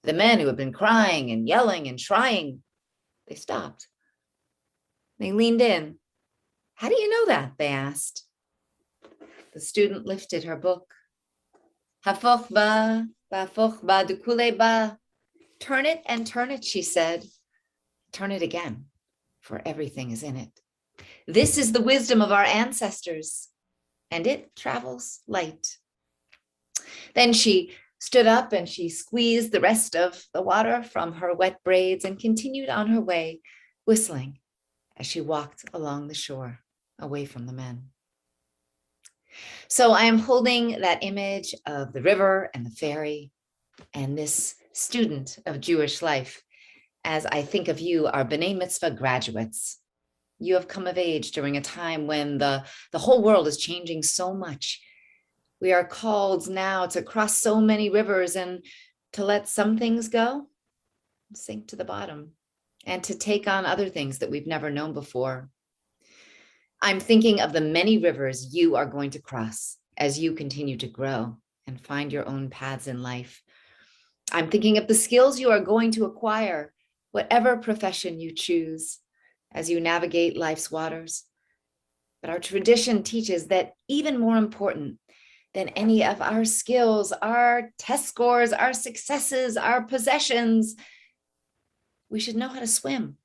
The men who had been crying and yelling and trying, they stopped. They leaned in. How do you know that? They asked. The student lifted her book. Hafoch ba, bafoch ba, dukule ba. Turn it and turn it, she said. Turn it again, for everything is in it. This is the wisdom of our ancestors, and it travels light. Then she stood up and she squeezed the rest of the water from her wet braids and continued on her way, whistling as she walked along the shore, away from the men. So I am holding that image of the river and the ferry and this student of Jewish life as I think of you, our B'nai Mitzvah graduates. You have come of age during a time when the whole world is changing so much. We are called now to cross so many rivers and to let some things go, sink to the bottom, and to take on other things that we've never known before. I'm thinking of the many rivers you are going to cross as you continue to grow and find your own paths in life. I'm thinking of the skills you are going to acquire, whatever profession you choose, as you navigate life's waters. But our tradition teaches that even more important than any of our skills, our test scores, our successes, our possessions, we should know how to swim.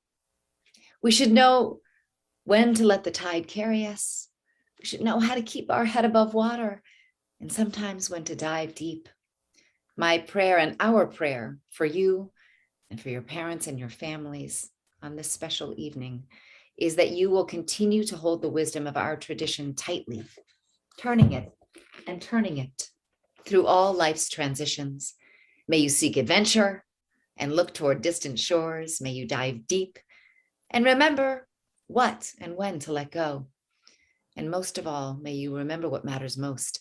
We should know when to let the tide carry us. We should know how to keep our head above water and sometimes when to dive deep. My prayer and our prayer for you and for your parents and your families on this special evening is that you will continue to hold the wisdom of our tradition tightly, turning it and turning it through all life's transitions. May you seek adventure and look toward distant shores. May you dive deep and remember what and when to let go. And most of all, may you remember what matters most.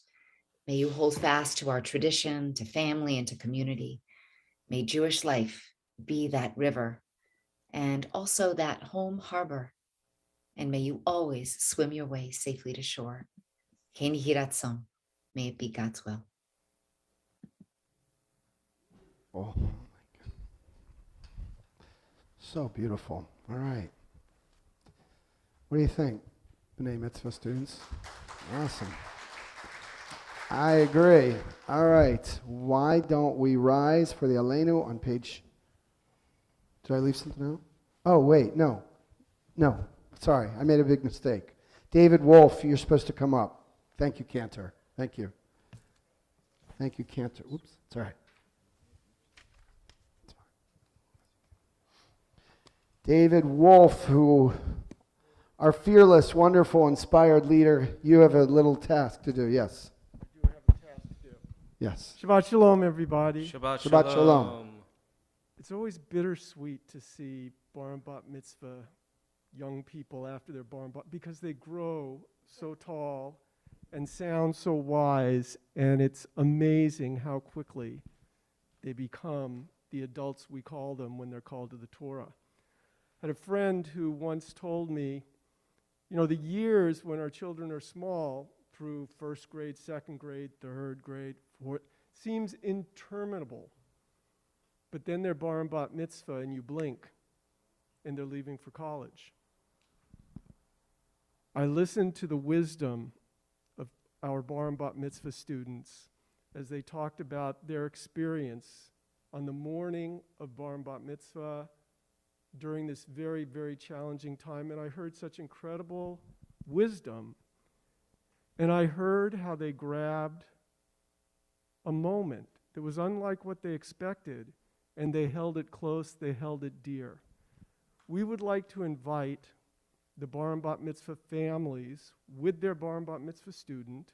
May you hold fast to our tradition, to family, and to community. May Jewish life be that river and also that home harbor. And may you always swim your way safely to shore. Ken Yehi Ratzon. May it be God's will. Oh, my God. So beautiful. All right. What do you think, B'nai Mitzvah students? Awesome. I agree. All right. Why don't we rise for the Aleinu on page... Did I leave something out? Oh, wait. No. Sorry. I made a big mistake. David Wolf, you're supposed to come up. Thank you, Cantor. Thank you. Thank you, Cantor. Oops. It's all right. David Wolf, who... our fearless, wonderful, inspired leader, you have a little task to do. Yes. I do have a task to do. Yes. Shabbat shalom, everybody. Shabbat Shabbat shalom. It's always bittersweet to see bar and bat mitzvah young people after their bar and bat because they grow so tall and sound so wise, and it's amazing how quickly they become the adults we call them when they're called to the Torah. I had a friend who once told me, you know, the years when our children are small, through first grade, second grade, third grade, fourth, seems interminable. But then they're bar and bat mitzvah and you blink and they're leaving for college. I listened to the wisdom of our bar and bat mitzvah students as they talked about their experience on the morning of bar and bat mitzvah during this very, very challenging time. And I heard such incredible wisdom. And I heard how they grabbed a moment that was unlike what they expected, and they held it close, they held it dear. We would like to invite the bar and bat mitzvah families with their bar and bat mitzvah student.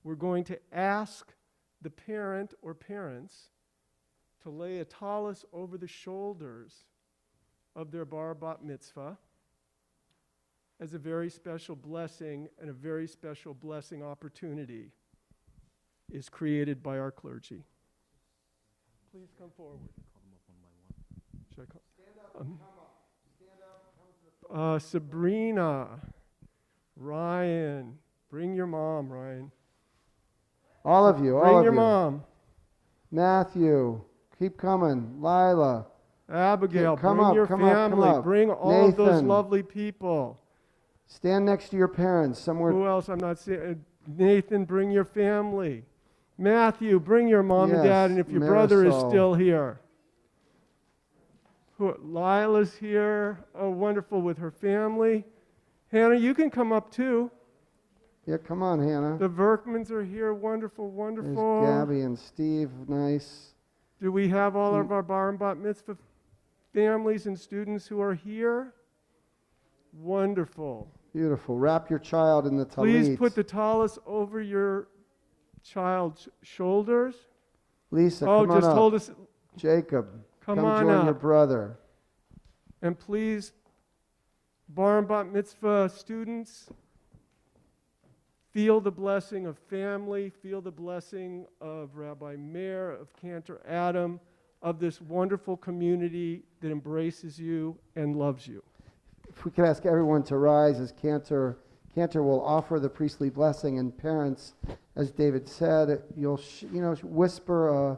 We're going to ask the parent or parents to lay a tallis over the shoulders of their bar bat mitzvah as a very special blessing, and a very special blessing opportunity is created by our clergy. Please come forward. Should I call? Stand up, come up. Stand up, Sabrina, Ryan, bring your mom, Ryan. All of you, all Bring of your you. mom. Matthew, keep coming. Lila. Abigail, Come bring up, your come up, family. come up. Bring all of those Nathan. lovely people. Stand next to your parents somewhere. Who else? I'm not seeing. Nathan, bring your family. Matthew, bring your mom and dad, Yes, and if your brother is Marisol. still here. Lila's here. Oh, wonderful, with her family. Hannah, you can come up too. Yeah, come on, Hannah. The Verkmans are here. Wonderful, There's wonderful. Gabby and Steve. Nice. Do we have all of our bar and bat mitzvah families and students who are here? Wonderful. Beautiful. Wrap your child in the talit. Please put the tallis over your child's shoulders. Lisa, Oh, come on just up. hold us. Jacob, Come on join your up. brother. And please, bar and bat mitzvah students, feel the blessing of family, feel the blessing of Rabbi Meir, of Cantor Adam, of this wonderful community that embraces you and loves you. If we could ask everyone to rise as Cantor will offer the priestly blessing, and parents, as David said, you'll whisper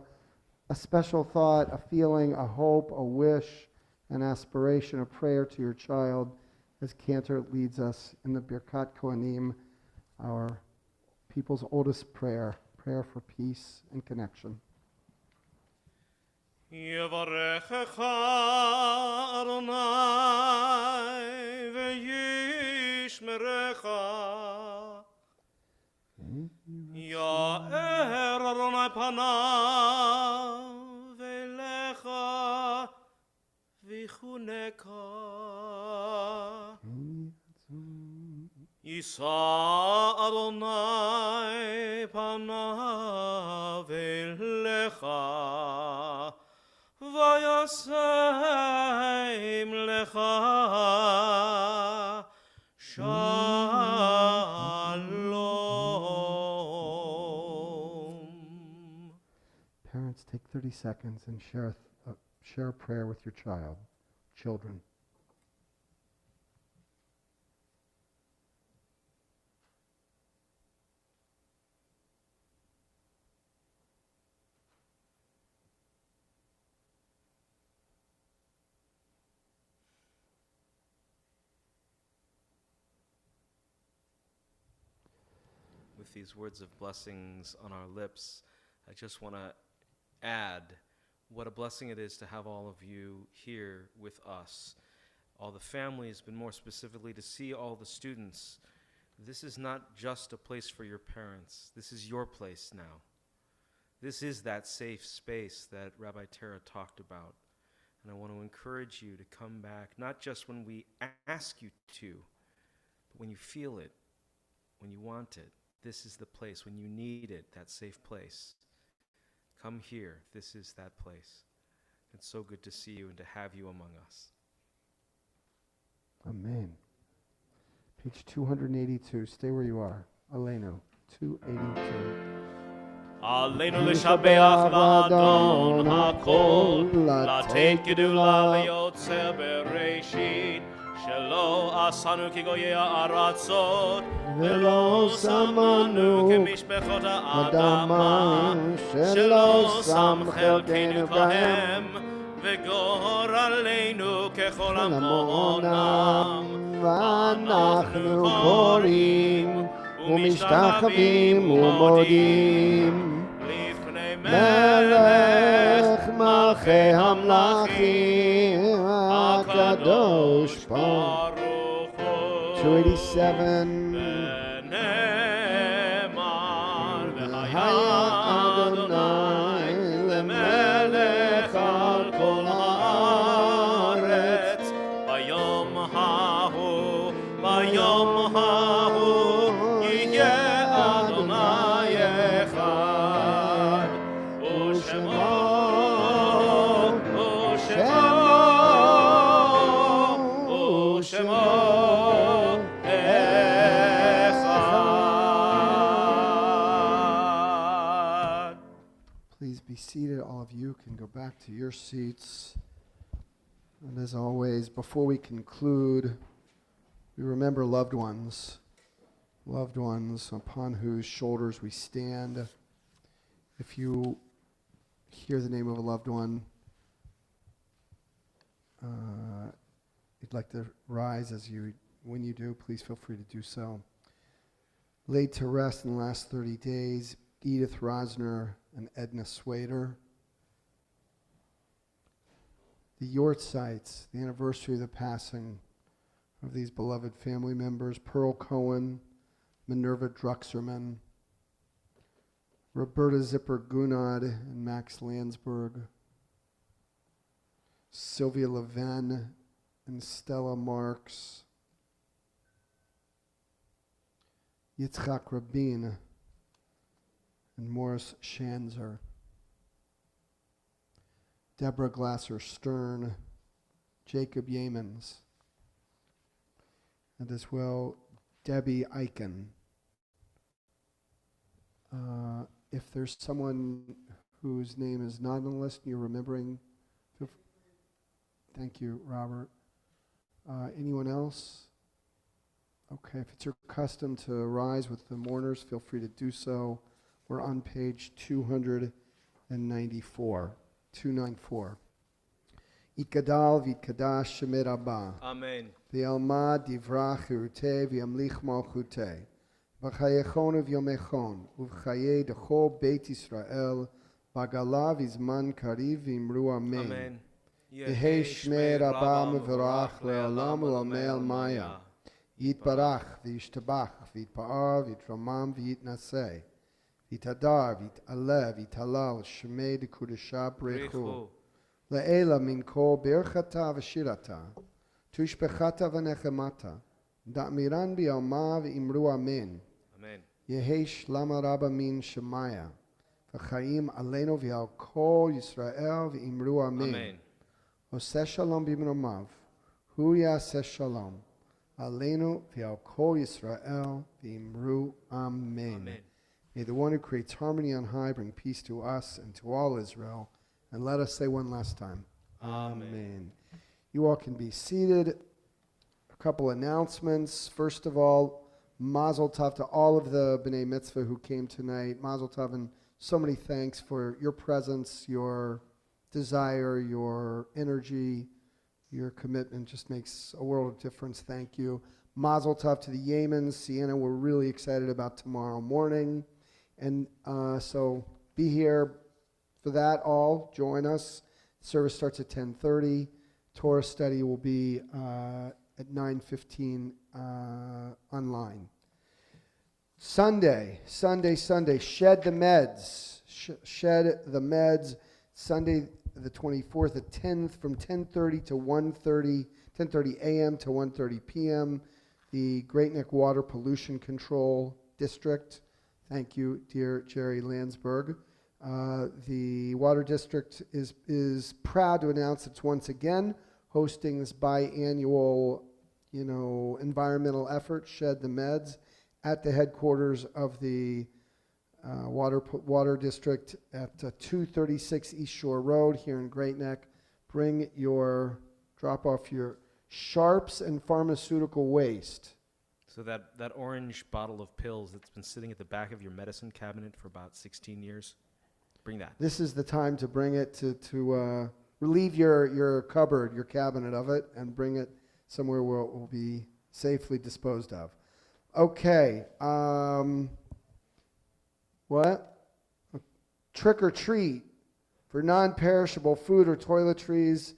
a special thought, a feeling, a hope, a wish, an aspiration, a prayer to your child as Cantor leads us in the Birkat Kohanim, our people's oldest prayer for peace and connection. יברכך אדוני וישמרך יאר אדוני פניו אליך ויחונקה יישא אדוני פניו אליך וישם לך shalom. Parents, take 30 seconds and share a prayer with your children. With these words of blessings on our lips, I just want to add what a blessing it is to have all of you here with us, all the families, but more specifically to see all the students. This is not just a place for your parents. This is your place now. This is that safe space that Rabbi Tara talked about. And I want to encourage you to come back, not just when we ask you to, but when you feel it, when you want it. This is the place. When you need it, that safe place. Come here. This is that place. It's so good to see you and to have you among us. Amen. Page 282. Stay where you are. Aleinu, 282. עלינו לשבח לאדון הכל, לתת גדולה ליוצר בראשית, שלא עשנו כגויי הארצות, ולא שמנו כמשפחות האדמה, שלא שם חלקנו כהם, וגורלנו ככל כל המונם, המונם, ואנחנו קוראים ומשתחווים ומודים לפני מלך מלכי המלכים הקדוש ברוך הוא. 287 ונאמר והיה אדוני למלך על כל הארץ ביום ההוא יהיה אדוני אחד ושמו אחד. Please be seated. All of you can go back to your seats. And as always, before we conclude, we remember loved ones upon whose shoulders we stand. If you hear the name of a loved one, you'd like to rise when you do, please feel free to do so. Laid to rest in the last 30 days, Edith Rosner and Edna Swader. The Yortzites, the anniversary of the passing of these beloved family members, Pearl Cohen, Minerva Druxerman, Roberta Zipper Gunod and Max Landsberg, Sylvia Leven and Stella Marks, Yitzhak Rabin and Morris Schanzer, Deborah Glasser Stern, Jacob Yamans, and as well Debbie Eichen. If there's someone whose name is not on the list and you're remembering, thank you, Robert. Anyone else? Okay, if it's your custom to rise with the mourners, feel free to do so. We're on page 294. 294. Yitgadal v'yitkadash shemer Rabba. Amen. V'yalma divra chirutei v'yamlich malchutei. V'chayechon v'yomechon. Uv'chayei dechol Beit Yisrael. V'gala v'zman kariv v'imru amen. Amen. Yehei shmei Rabba mevorach le'olam u'lamei maya. Yitbarach v'yishtabach v'yitpa'ar v'yitramam v'yitnaseh. V'yitadar v'yit'aleh v'yithalal shmei dekudesha brechu. Le'ela min kol birchata v'shirata. Tushbechata v'nechemata. Da'miran b'yalma v'imru amen. Amen. Yehei shlama rabba min shemaya. V'chaim aleinu v'yal kol Yisrael v'imru amen. Amen. Oseh shalom b'mromav. Hu yaseh shalom. Aleinu v'yal kol Yisrael v'imru amen. Amen. May the one who creates harmony on high bring peace to us and to all Israel. And let us say one last time. Amen. You all can be seated. A couple announcements. First of all, Mazel Tov to all of the B'nai Mitzvah who came tonight. Mazel Tov and so many thanks for your presence, your desire, your energy, your commitment. Just makes a world of difference. Thank you. Mazel Tov to the Yemens. Sienna, we're really excited about tomorrow morning. And so be here for that all. Join us. Service starts at 10:30. Torah study will be at 9:15 online. Sunday. Shed the meds. Shed the meds. Sunday the 24th at 10 from 10:30 to 1:30, 10:30 a.m. to 1:30 p.m. The Great Neck Water Pollution Control District. Thank you, dear Jerry Landsberg. The Water District is proud to announce it's once again hosting this biannual, environmental effort, Shed the Meds, at the headquarters of the Water District at 236 East Shore Road here in Great Neck. Drop off your sharps and pharmaceutical waste. So that orange bottle of pills that's been sitting at the back of your medicine cabinet for about 16 years, bring that. This is the time to bring it to relieve your cupboard, your cabinet of it, and bring it somewhere where it will be safely disposed of. Okay. What? Trick or treat for non-perishable food or toiletries.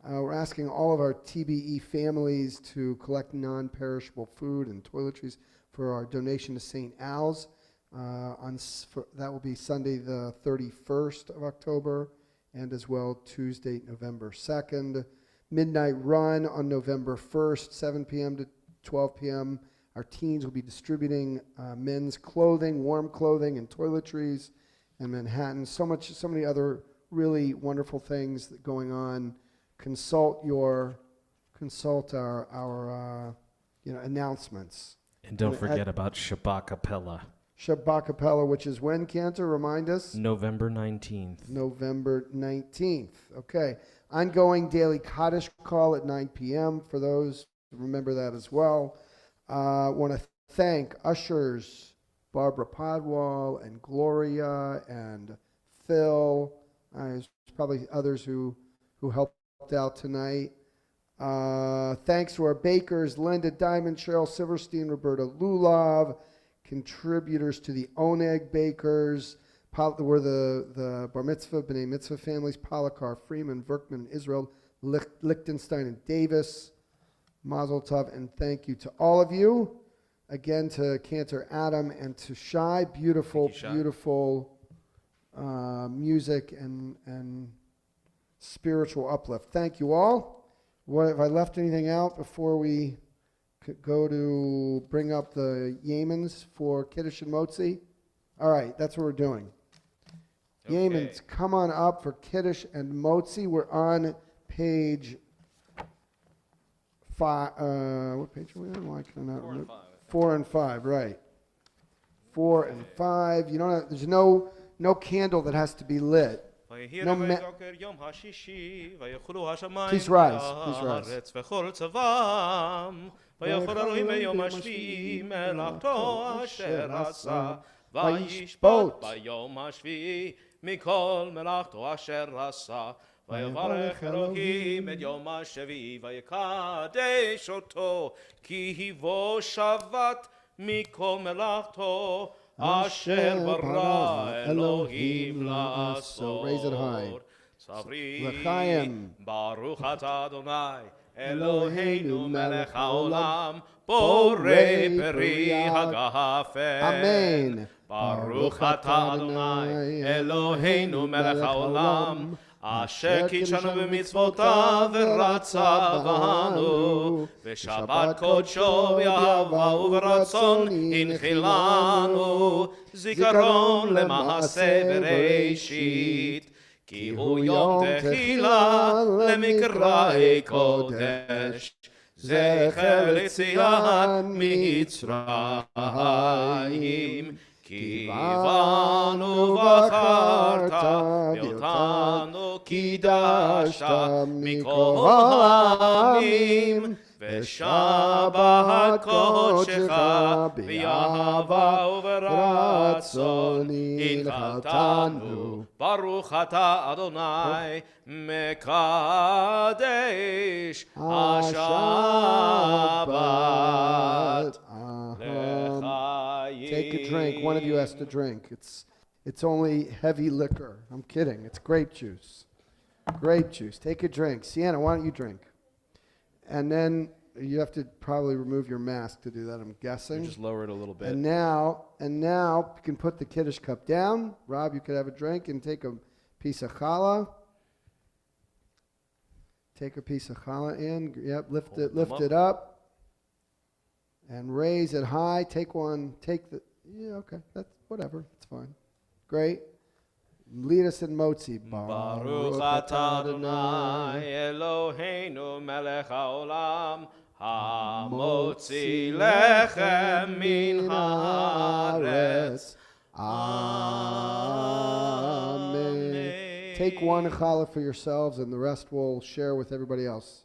We're asking all of our TBE families to collect non-perishable food and toiletries for our donation to St. Al's. That will be Sunday the 31st of October, and as well Tuesday, November 2nd. Midnight run on November 1st, 7 p.m. to 12 p.m. Our teens will be distributing men's clothing, warm clothing, and toiletries in Manhattan. So many other really wonderful things going on. Consult our announcements. And don't forget about Shabbat Capella. Shabbat Capella, which is when, Cantor? Remind us. November 19th. November 19th. Okay. Ongoing daily Kaddish call at 9 p.m. for those. Remember that as well. Want to thank ushers Barbara Podwall and Gloria and Phil. There's probably others who helped out tonight. Thanks to our bakers, Linda Diamond, Cheryl Silverstein, Roberta Lulov, contributors to the Oneg Bakers, were the Bar Mitzvah, B'nai Mitzvah families, Polakar, Freeman, Verkman, Israel, Lichtenstein, and Davis. Mazel Tov, and thank you to all of you. Again, to Cantor Adam and to Shai. Beautiful, beautiful music and spiritual uplift. Thank you all. Have I left anything out before we go to bring up the Yemens for Kiddush and Motzi? All right, that's what we're doing. Okay. Yemens, come on up for Kiddush and Motzi. We're on page 5. What page are we on? Why can I not? 4 and 5. 4 and 5, right. 4 and 5. You don't have, there's no candle that has to be lit. No please rise. Please rise. ויאכל אלוהים ביום השביעי מלאכתו אשר עשה וישפוט ביום השביעי מכל מלאכתו אשר עשה ויברך אלוהים את יום השביעי ויקדש אותו כי בו שבת מכל מלאכתו אשר ברא אלוהים לעשות. סברי ברוך אתה אדוני אלוהינו מלך העולם בורא פרי הגפן. אמן. ברוך אתה אדוני אלוהינו מלך העולם אשר קידשנו במצוותיו ורצה בנו ושבת קודשו באהבה וברצון הנחילנו זיכרון למעשה בראשית כי הוא יום תחילה למקראי קודש זכר ליציאת מצרים כי בנו בחרת ואותנו קידשת מכל העמים ושבת קודשך באהבה וברצון הנחלתנו. ברוך אתה אדוני מקדש השבת לחיים. Take a drink. One of you has to drink. It's only heavy liquor. I'm kidding. It's grape juice. Grape juice. Take a drink. Sienna, why don't you drink? And then you have to probably remove your mask to do that, I'm guessing. Just lower it a little bit. And now you can put the Kiddush cup down. Rob, you could have a drink and take a piece of challah. Take a piece of challah in. Yep, lift it up. And raise it high. Take one. Okay, that's whatever. It's fine. Great. Lead us in Motzi. Baruch atah Adonai Eloheinu melech haolam hamotzi lechem min haaretz. Amen. Take one challah for yourselves, and the rest we'll share with everybody else.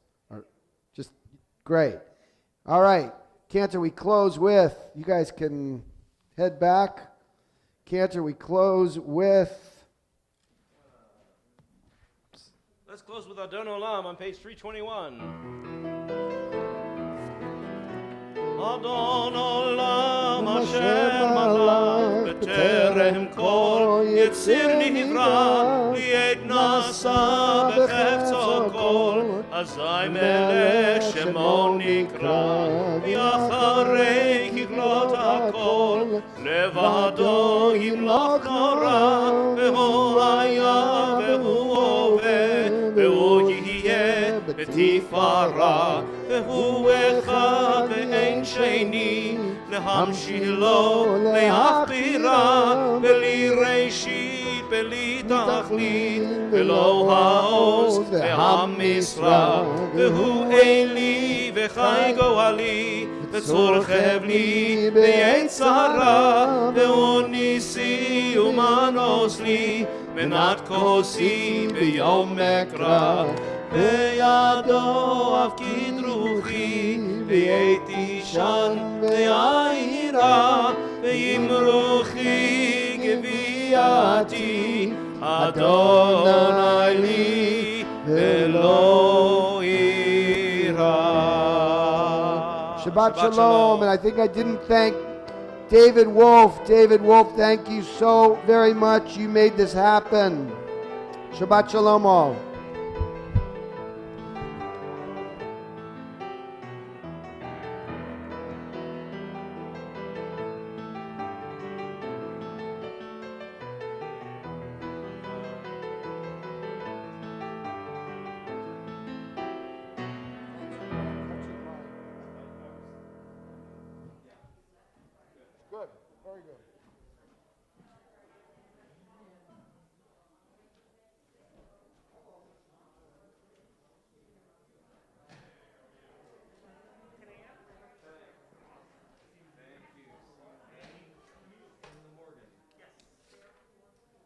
Just great. All right. Cantor, we close with, you guys can head back. Cantor, we close with Let's close with Adon Olam on page 321. Adon Olam Asher Malach B'terem Kol Yetzir Nivra Li'ed Nasa B'chefzo Kol Azai Melech Shemo Nikra V'yacharei Kiglot HaKol Levado Yimloch Nora V'hu Haya V'hu Hoveh V'hu Yihye B'tifara V'hu Echad V'ein Sheni Lehamshich Lo Leachbira B'li Reishit B'li Tachlit V'lo Ha'oz V'hamisra V'hu Eli V'chai Goali V'tzur Chevli V'yetzara V'hu Nisi Umanos Li Menat Kosi B'yom Mekra V'yado Avkid Ruchi V'yeti Shan V'yahira V'yimruchi Geviyati Adonai Li V'lo Ira. Shabbat Shalom. And I think I didn't thank David Wolf. David Wolf, thank you so very much. You made this happen. Shabbat Shalom all. Good, very good.